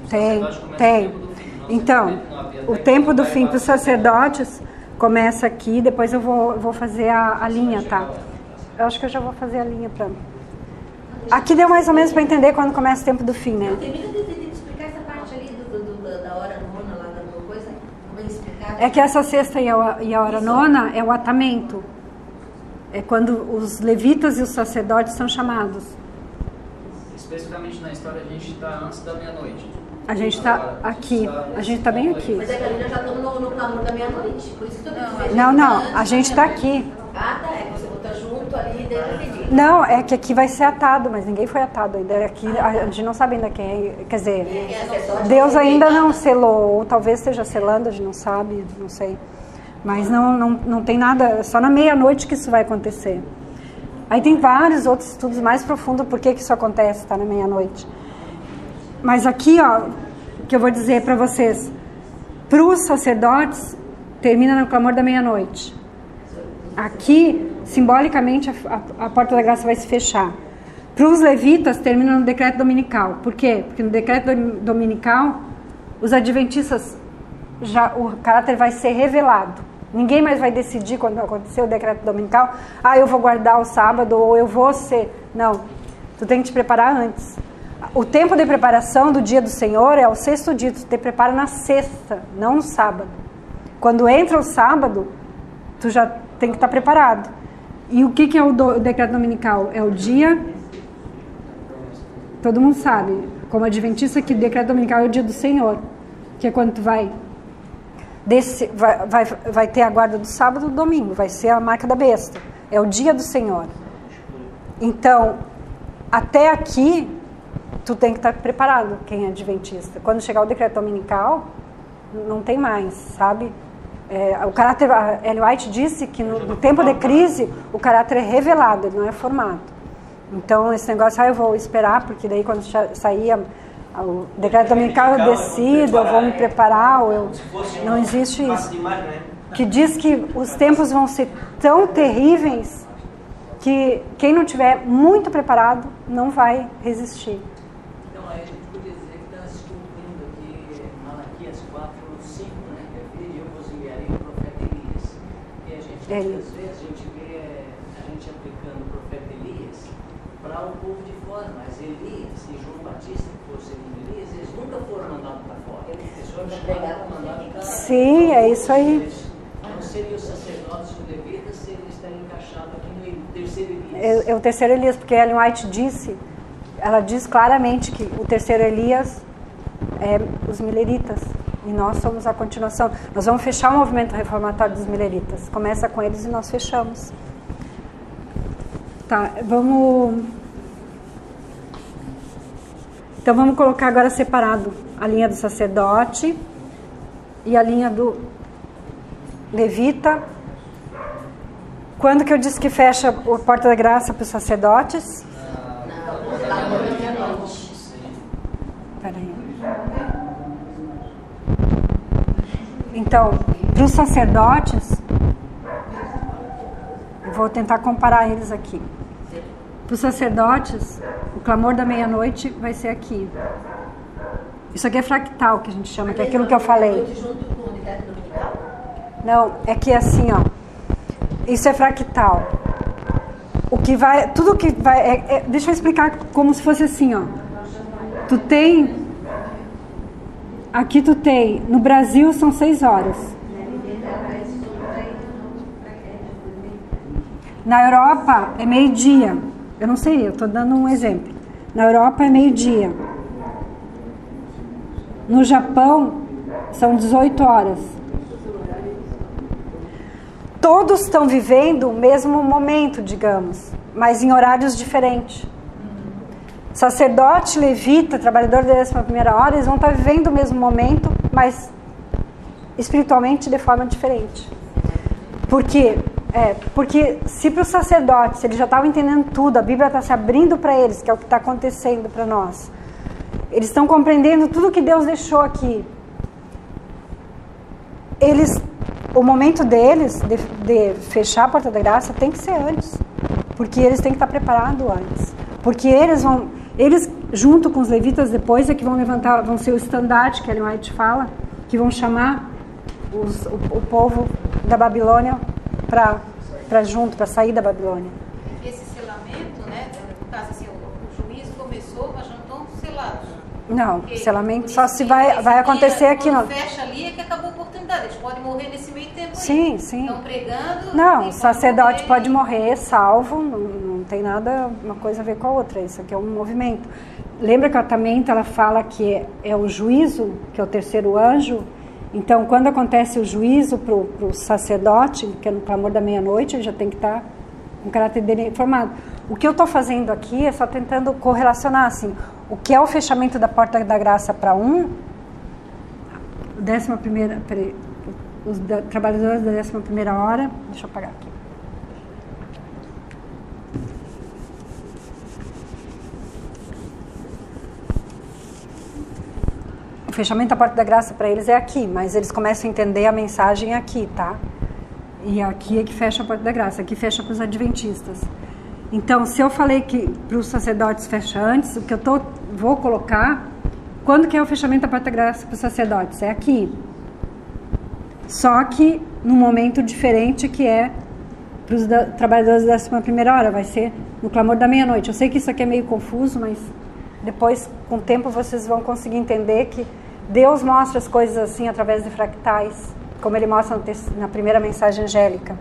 termine? Tem. Então, o tempo do fim para os sacerdotes começa aqui, depois eu vou fazer a linha, tá? Eu acho que eu já vou fazer a linha para... Aqui deu mais ou menos para entender quando começa o tempo do fim, né? Termina de explicar essa parte ali da hora nona lá da coisa. Como é explicar? É que essa 6ª e a hora nona é o atamento. É quando os levitas e os sacerdotes são chamados. Especificamente na história, a gente está antes da meia-noite. A gente está aqui, a gente está bem aqui. Mas é que ali nós já estamos no clamor da meia-noite. Por isso que eu estou dizendo. Não, a gente está aqui. Ah, tá. É que você botou junto ali e dentro pedir. Não, é que aqui vai ser atado, mas ninguém foi atado ainda. Aqui a gente não sabe ainda quem é. Quer dizer, Deus ainda não selou, ou talvez esteja selando, a gente não sabe, não sei. Mas não tem nada, só na meia-noite que isso vai acontecer. Aí tem vários outros estudos mais profundos por que isso acontece, tá, na meia-noite. Mas aqui, ó, que eu vou dizer para vocês, para os sacerdotes, termina no clamor da meia-noite. Aqui, simbolicamente, a porta da graça vai se fechar. Para os levitas, termina no decreto dominical. Por quê? Porque no decreto dominical, os adventistas, o caráter vai ser revelado. Ninguém mais vai decidir quando acontecer o decreto dominical, eu vou guardar o sábado, ou eu vou ser... Não, tu tem que te preparar antes. O tempo de preparação do dia do Senhor é o 6º dia, tu te prepara na sexta, não no sábado. Quando entra o sábado, tu já tem que estar preparado. E o que é o decreto dominical? É o dia... Todo mundo sabe, como adventista, que o decreto dominical é o dia do Senhor, que é quando tu vai ter a guarda do sábado e do domingo, vai ser a marca da besta. É o dia do Senhor. Então, até aqui, tu tem que estar preparado, quem é adventista. Quando chegar o decreto dominical, não tem mais, sabe? O caráter, a Ellen White disse que no tempo de crise, o caráter é revelado, ele não é formado. Então, esse negócio, eu vou esperar, porque daí quando sair o decreto dominical eu decido, eu vou me preparar, não existe isso. Que diz que os tempos vão ser tão terríveis que quem não tiver muito preparado não vai resistir. Então, aí a gente podia dizer que está se cumprindo aqui Malaquias 4:5, né? Que é: "Vede, eu vos enviarei o profeta Elias." E a gente, muitas vezes, a gente vê a gente aplicando o profeta Elias para o povo de fora, mas Elias e João Batista, que foram segundo Elias, eles nunca foram mandados para fora. Eles foram mandados para... Sim, é isso aí. Não seriam os sacerdotes e os levitas se eles estão encaixados aqui no terceiro Elias. É o terceiro Elias, porque Ellen White ela diz claramente que o terceiro Elias é os mileritas. E nós somos a continuação. Nós vamos fechar o movimento reformatório dos mileritas. Começa com eles e nós fechamos. Tá, Então vamos colocar agora separado a linha do sacerdote e a linha do levita. Quando que eu disse que fecha a porta da graça para os sacerdotes? Peraí. Então, para os sacerdotes, eu vou tentar comparar eles aqui. Para os sacerdotes, o clamor da meia-noite vai ser aqui. Isso aqui é fractal, que a gente chama, que é aquilo que eu falei. Não, é que assim, ó. Isso é fractal. O que vai, tudo que vai, deixa eu explicar como se fosse assim, ó. Tu tem, aqui tu tem, no Brasil são 6 horas. Na Europa é meio-dia. Eu não sei, eu estou dando um exemplo. Na Europa é meio-dia. No Japão são 18 horas. Todos estão vivendo o mesmo momento, digamos, mas em horários diferentes. Sacerdote, levita, trabalhador da 11ª hora, eles vão estar vivendo o mesmo momento, mas espiritualmente de forma diferente. Por quê? Porque se para os sacerdotes eles já estavam entendendo tudo, a Bíblia está se abrindo para eles, que é o que está acontecendo para nós. Eles estão compreendendo tudo que Deus deixou aqui. O momento deles de fechar a porta da graça tem que ser antes, porque eles têm que estar preparados antes. Porque eles junto com os levitas depois é que vão ser o estandarte que Ellen White fala, que vão chamar o povo da Babilônia para junto, para sair da Babilônia. Esse selamento, né? No caso assim, o juízo começou, mas não estão selados. Não, selamento só se vai acontecer aqui. Quando fecha ali é que acabou a oportunidade. Eles podem morrer nesse meio tempo Sim, sim. Estão pregando. Não, o sacerdote pode morrer salvo, não tem nada uma coisa a ver com a outra. Isso aqui é um movimento. Lembra que a Tamenta, ela fala que é o juízo, que é o terceiro anjo. Então, quando acontece o juízo para o sacerdote, que é no clamor da meia-noite, ele já tem que estar com o caráter dele formado. O que eu estou fazendo aqui é só tentando correlacionar, assim, o que é o fechamento da porta da graça para o 11ª, peraí, os trabalhadores da 11ª hora, deixa eu apagar aqui. O fechamento da porta da graça para eles é aqui, mas eles começam a entender a mensagem aqui, tá? E aqui é que fecha a porta da graça, aqui fecha para os adventistas. Então, se eu falei que para os sacerdotes fecha antes, o que eu vou colocar, quando que é o fechamento da porta da graça para os sacerdotes? É aqui. Só que num momento diferente, que é para os trabalhadores da 11ª hora, vai ser no clamor da meia-noite. Eu sei que isso aqui é meio confuso, mas depois, com o tempo, vocês vão conseguir entender que Deus mostra as coisas assim através de fractais, como ele mostra na primeira mensagem angélica.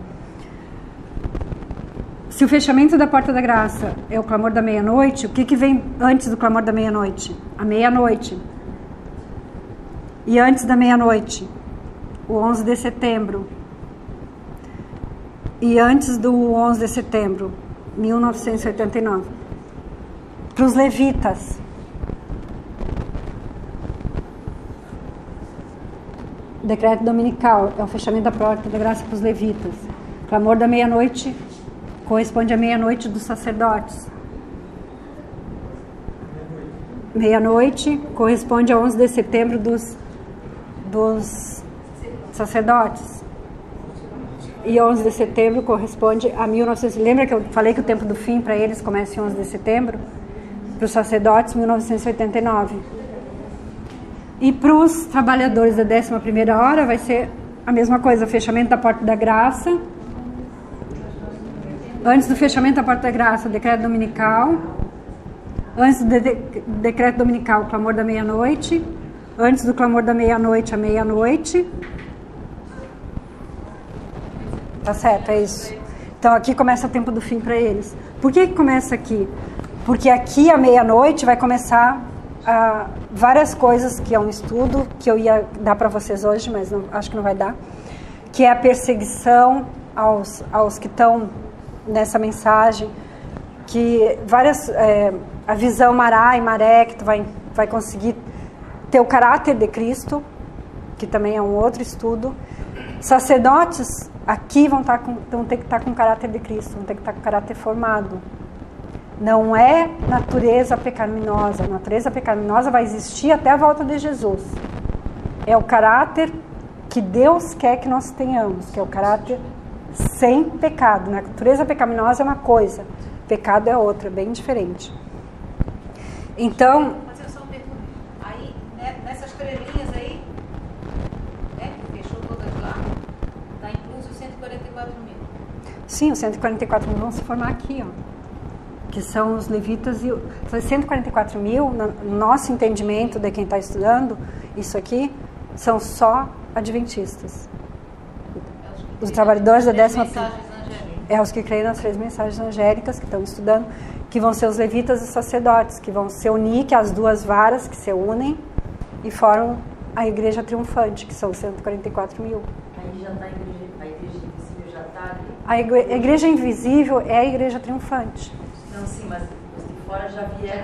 Se o fechamento da porta da graça é o clamor da meia-noite, o que vem antes do clamor da meia-noite? A meia-noite. E antes da meia-noite, o 11 de setembro. E antes do 11 de setembro, 1989. Para os levitas. O decreto dominical é o fechamento da porta da graça para os levitas. O clamor da meia-noite corresponde à meia-noite dos sacerdotes. Meia-noite corresponde a 11 de setembro dos sacerdotes. E 11 de setembro corresponde a 1900. Lembra que eu falei que o tempo do fim para eles começa em 11 de setembro? Para os sacerdotes, 1989. E para os trabalhadores da 11ª hora vai ser a mesma coisa, fechamento da porta da graça. Antes do fechamento da porta da graça, o decreto dominical. Antes do decreto dominical, o clamor da meia-noite. Antes do clamor da meia-noite, a meia-noite. Tá certo, é isso. Então aqui começa o tempo do fim para eles. Por que começa aqui? Porque aqui, à meia-noite, vai começar várias coisas, que é um estudo que eu ia dar para vocês hoje, mas acho que não vai dar. Que é a perseguição aos que estão nessa mensagem, que a visão Mará e Maré, que tu vai conseguir ter o caráter de Cristo, que também é um outro estudo. Sacerdotes aqui vão ter que estar com o caráter de Cristo, vão ter que estar com o caráter formado. Não é natureza pecaminosa. A natureza pecaminosa vai existir até a volta de Jesus. É o caráter que Deus quer que nós tenhamos, que é o caráter sem pecado. A natureza pecaminosa é uma coisa, pecado é outra, bem diferente. Então, Mas eu só pergunto, aí, nessas estrelinhas aí, né, que fechou todas lá, está incluso os 144 mil. sim, os 144 mil vão se formar aqui, ó, que são os levitas e os 144 mil, no nosso entendimento de quem está estudando isso aqui, são só adventistas. Os trabalhadores da 11ª é os que creem nas 3 mensagens angélicas, que estão estudando, que vão ser os levitas e os sacerdotes, que vão se unir, que as duas varas que se unem e formam a igreja triunfante, que são 144 mil. Aí já está a igreja invisível, já está ali. A igreja invisível é a igreja triunfante. Não, sim, mas os de fora já vieram.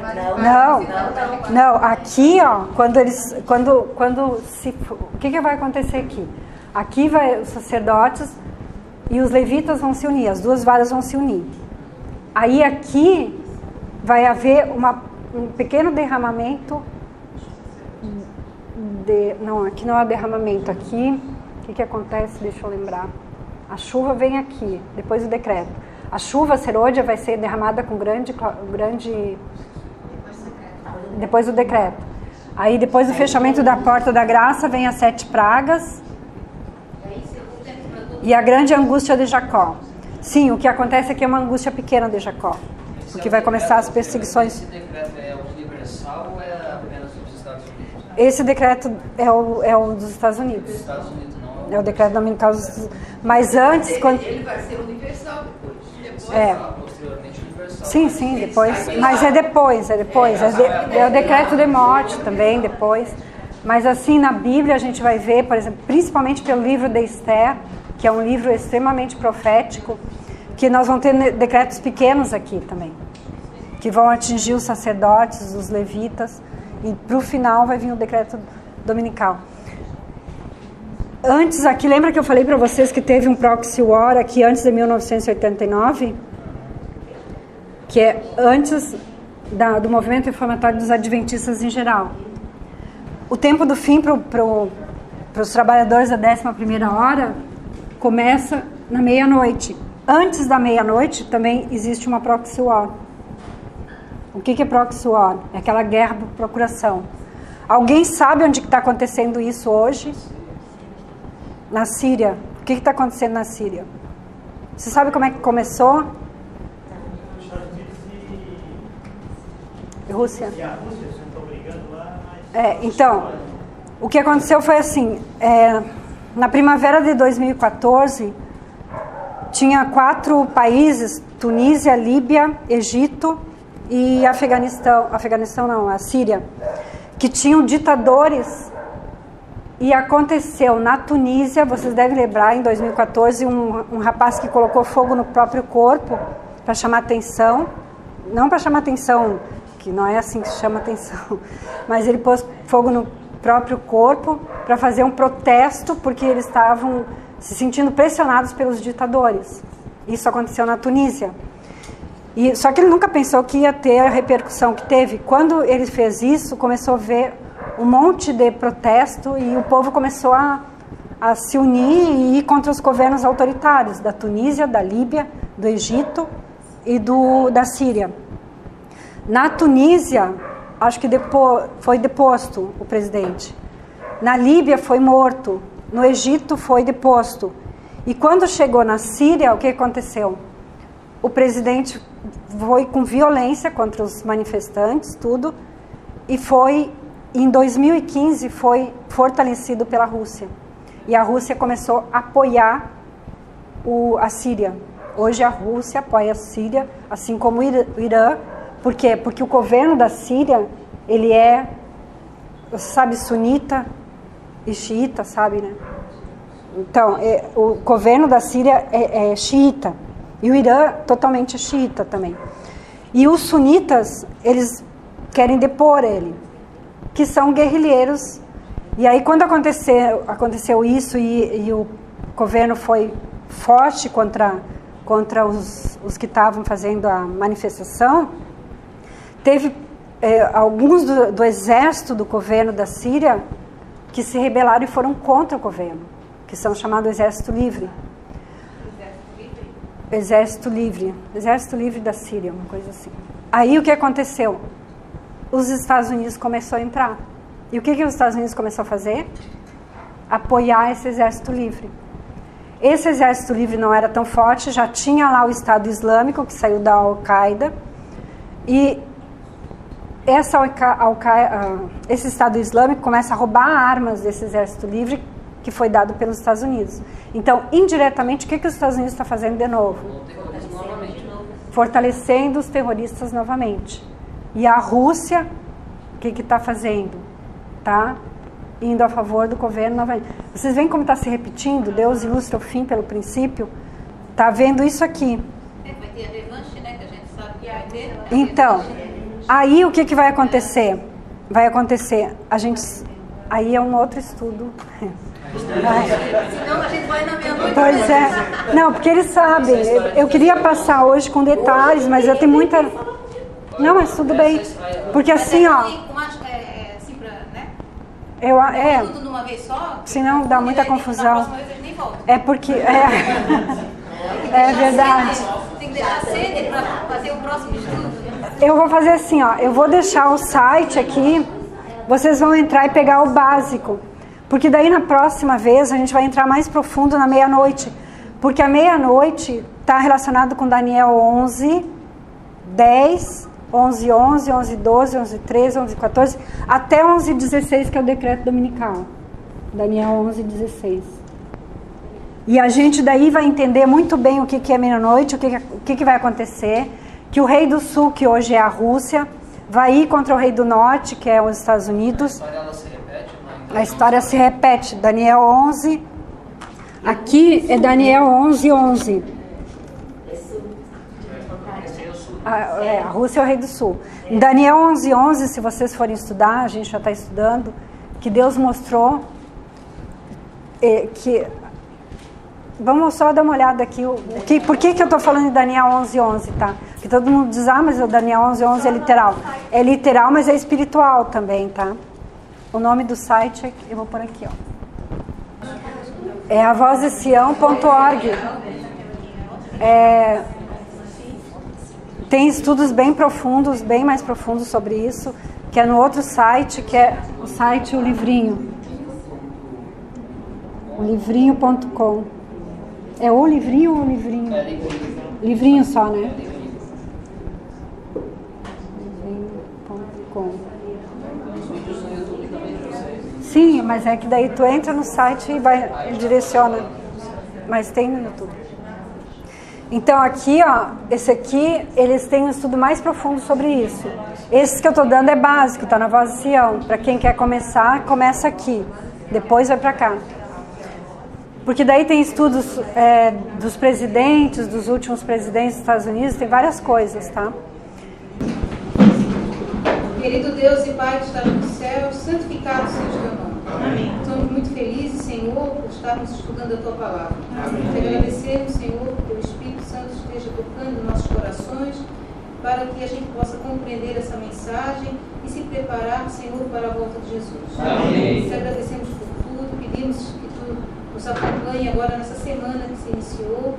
Não, aqui, ó, o que vai acontecer aqui? Aqui vai os sacerdotes e os levitas vão se unir, as duas varas vão se unir. Aí aqui vai haver um pequeno derramamento não, aqui não é derramamento, aqui o que acontece? Deixa eu lembrar. A chuva vem aqui, depois do decreto. A chuva serôdia vai ser derramada com grande depois do decreto. Aí depois do fechamento da porta da graça vem as 7 pragas e a grande angústia de Jacó. Sim, o que acontece aqui é uma angústia pequena de Jacó, porque vai começar as perseguições. Esse decreto é universal ou é apenas dos Estados Unidos? Esse decreto é o dos Estados Unidos. Dos Estados Unidos, não É o decreto dominical. Mas antes... Ele vai ser universal depois. Posteriormente universal. Sim, depois. Mas é depois. É o decreto de morte também, depois. Mas assim, na Bíblia a gente vai ver, por exemplo, principalmente pelo livro de Esther, que é um livro extremamente profético, que nós vamos ter decretos pequenos aqui também, que vão atingir os sacerdotes, os levitas, e para o final vai vir o decreto dominical. Antes aqui, lembra que eu falei para vocês que teve um proxy war aqui antes de 1989? Que é antes do movimento reformatório dos adventistas em geral. O tempo do fim para os trabalhadores da 11ª hora começa na meia-noite. Antes da meia-noite também existe uma proxy war. O que é proxy war? É aquela guerra por procuração. Alguém sabe onde está acontecendo isso hoje? Na Síria. O que está acontecendo na Síria? Você sabe como é que começou? Rússia. E a Rússia, vocês estão brigando lá, mas... Então, o que aconteceu foi assim, na primavera de 2014, tinha 4 países, Tunísia, Líbia, Egito e a Síria, que tinham ditadores, e aconteceu na Tunísia, vocês devem lembrar, em 2014, um rapaz que colocou fogo no próprio corpo para chamar atenção, não para chamar atenção, que não é assim que se chama atenção, mas ele pôs fogo no próprio corpo para fazer um protesto, porque eles estavam se sentindo pressionados pelos ditadores. Isso aconteceu na Tunísia. Só que ele nunca pensou que ia ter a repercussão que teve. Quando ele fez isso, começou a ver um monte de protesto e o povo começou a se unir e ir contra os governos autoritários da Tunísia, da Líbia, do Egito e da Síria. Na Tunísia, acho que foi deposto o presidente. Na Líbia foi morto. No Egito foi deposto. E quando chegou na Síria, o que aconteceu? O presidente foi com violência contra os manifestantes, tudo, e em 2015 foi fortalecido pela Rússia. E a Rússia começou a apoiar a Síria. Hoje a Rússia apoia a Síria, assim como o Irã. Por quê? Porque o governo da Síria, ele é, sabe, sunita e xiita, sabe, né? Então, o governo da Síria é xiita. E o Irã totalmente xiita também. E os sunitas, eles querem depor ele, que são guerrilheiros. E aí quando aconteceu isso e o governo foi forte contra os que estavam fazendo a manifestação, teve alguns do exército do governo da Síria que se rebelaram e foram contra o governo, que são chamados Exército Livre. Exército Livre da Síria, uma coisa assim. Aí o que aconteceu? Os Estados Unidos começou a entrar. E o que os Estados Unidos começou a fazer? Apoiar esse Exército Livre. Esse Exército Livre não era tão forte, já tinha lá o Estado Islâmico, que saiu da Al-Qaeda, e esse Estado Islâmico começa a roubar armas desse Exército Livre, que foi dado pelos Estados Unidos. Então, indiretamente, o que os Estados Unidos está fazendo de novo? Fortalecendo os terroristas novamente. E a Rússia, o que está fazendo? Está indo a favor do governo novamente. Vocês veem como está se repetindo? Deus ilustra o fim pelo princípio. Está vendo isso aqui. Vai ter a revanche, né? Que a gente sabe que vai ter. Então, aí o que vai acontecer? Aí é um outro estudo. Senão a gente vai na meia-noite. Pois é. Não, porque eles sabem. Eu queria passar hoje com detalhes, mas já tem muita... Não, mas tudo bem. Porque assim, ó... Assim pra, né? Tudo de uma vez só? Senão dá muita confusão. Na próxima vez a gente nem volta. É porque... É verdade. Tem que deixar sede para fazer o próximo estudo. Eu vou fazer assim, ó. Eu vou deixar o site aqui. Vocês vão entrar e pegar o básico. Porque daí na próxima vez a gente vai entrar mais profundo na meia-noite. Porque a meia-noite está relacionado com Daniel 11, 10, 11, 11, 11, 12, 11, 13, 11, 14, até 11, 16, que é o decreto dominical. Daniel 11, 16. E a gente daí vai entender muito bem o que é meia-noite, o que vai acontecer. Que o rei do sul, que hoje é a Rússia, vai ir contra o rei do norte, que é os Estados Unidos. A história se repete. Daniel 11. Aqui é Daniel 11:11. A Rússia é o rei do sul. Em Daniel 11:11, se vocês forem estudar, a gente já está estudando, que Deus mostrou que... Vamos só dar uma olhada aqui. Por que eu estou falando de Daniel 11:11, tá? Porque todo mundo diz, mas o Daniel 11:11 é literal. É literal, mas é espiritual também, tá? O nome do site, eu vou pôr aqui, ó. É avozdesião.org. Tem estudos bem profundos, bem mais profundos sobre isso, que é no outro site, que é o site O Livrinho. O livrinho.com. É o livrinho ou o livrinho? É livrinho. Livrinho só, né? Livrinho.com. Sim, mas é que daí tu entra no site e ele direciona. Mas tem no YouTube. Então aqui, ó, esse aqui, eles têm um estudo mais profundo sobre isso. Esse que eu tô dando é básico, tá na Voz de Sião. Para quem quer começar, começa aqui. Depois vai para cá. Porque daí tem estudos dos presidentes, dos últimos presidentes dos Estados Unidos, tem várias coisas, tá? Querido Deus e Pai que está no céu, santificado seja o teu nome. Amém. Estamos muito felizes, Senhor, por estarmos estudando a tua palavra. Amém. Te agradecemos, Senhor, que o Espírito Santo esteja tocando nossos corações, para que a gente possa compreender essa mensagem e se preparar, Senhor, para a volta de Jesus. Amém. Te agradecemos por tudo, pedimos que tu nos acompanhe agora nessa semana que se iniciou,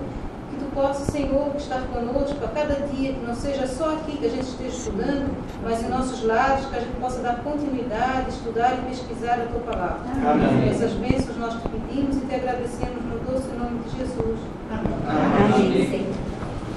que tu possa, Senhor, estar conosco a cada dia, que não seja só aqui que a gente esteja estudando, mas em nossos lares, que a gente possa dar continuidade, estudar e pesquisar a tua palavra. Amém. Essas bênçãos nós te pedimos e te agradecemos no doce nome de Jesus. Amém. Amém.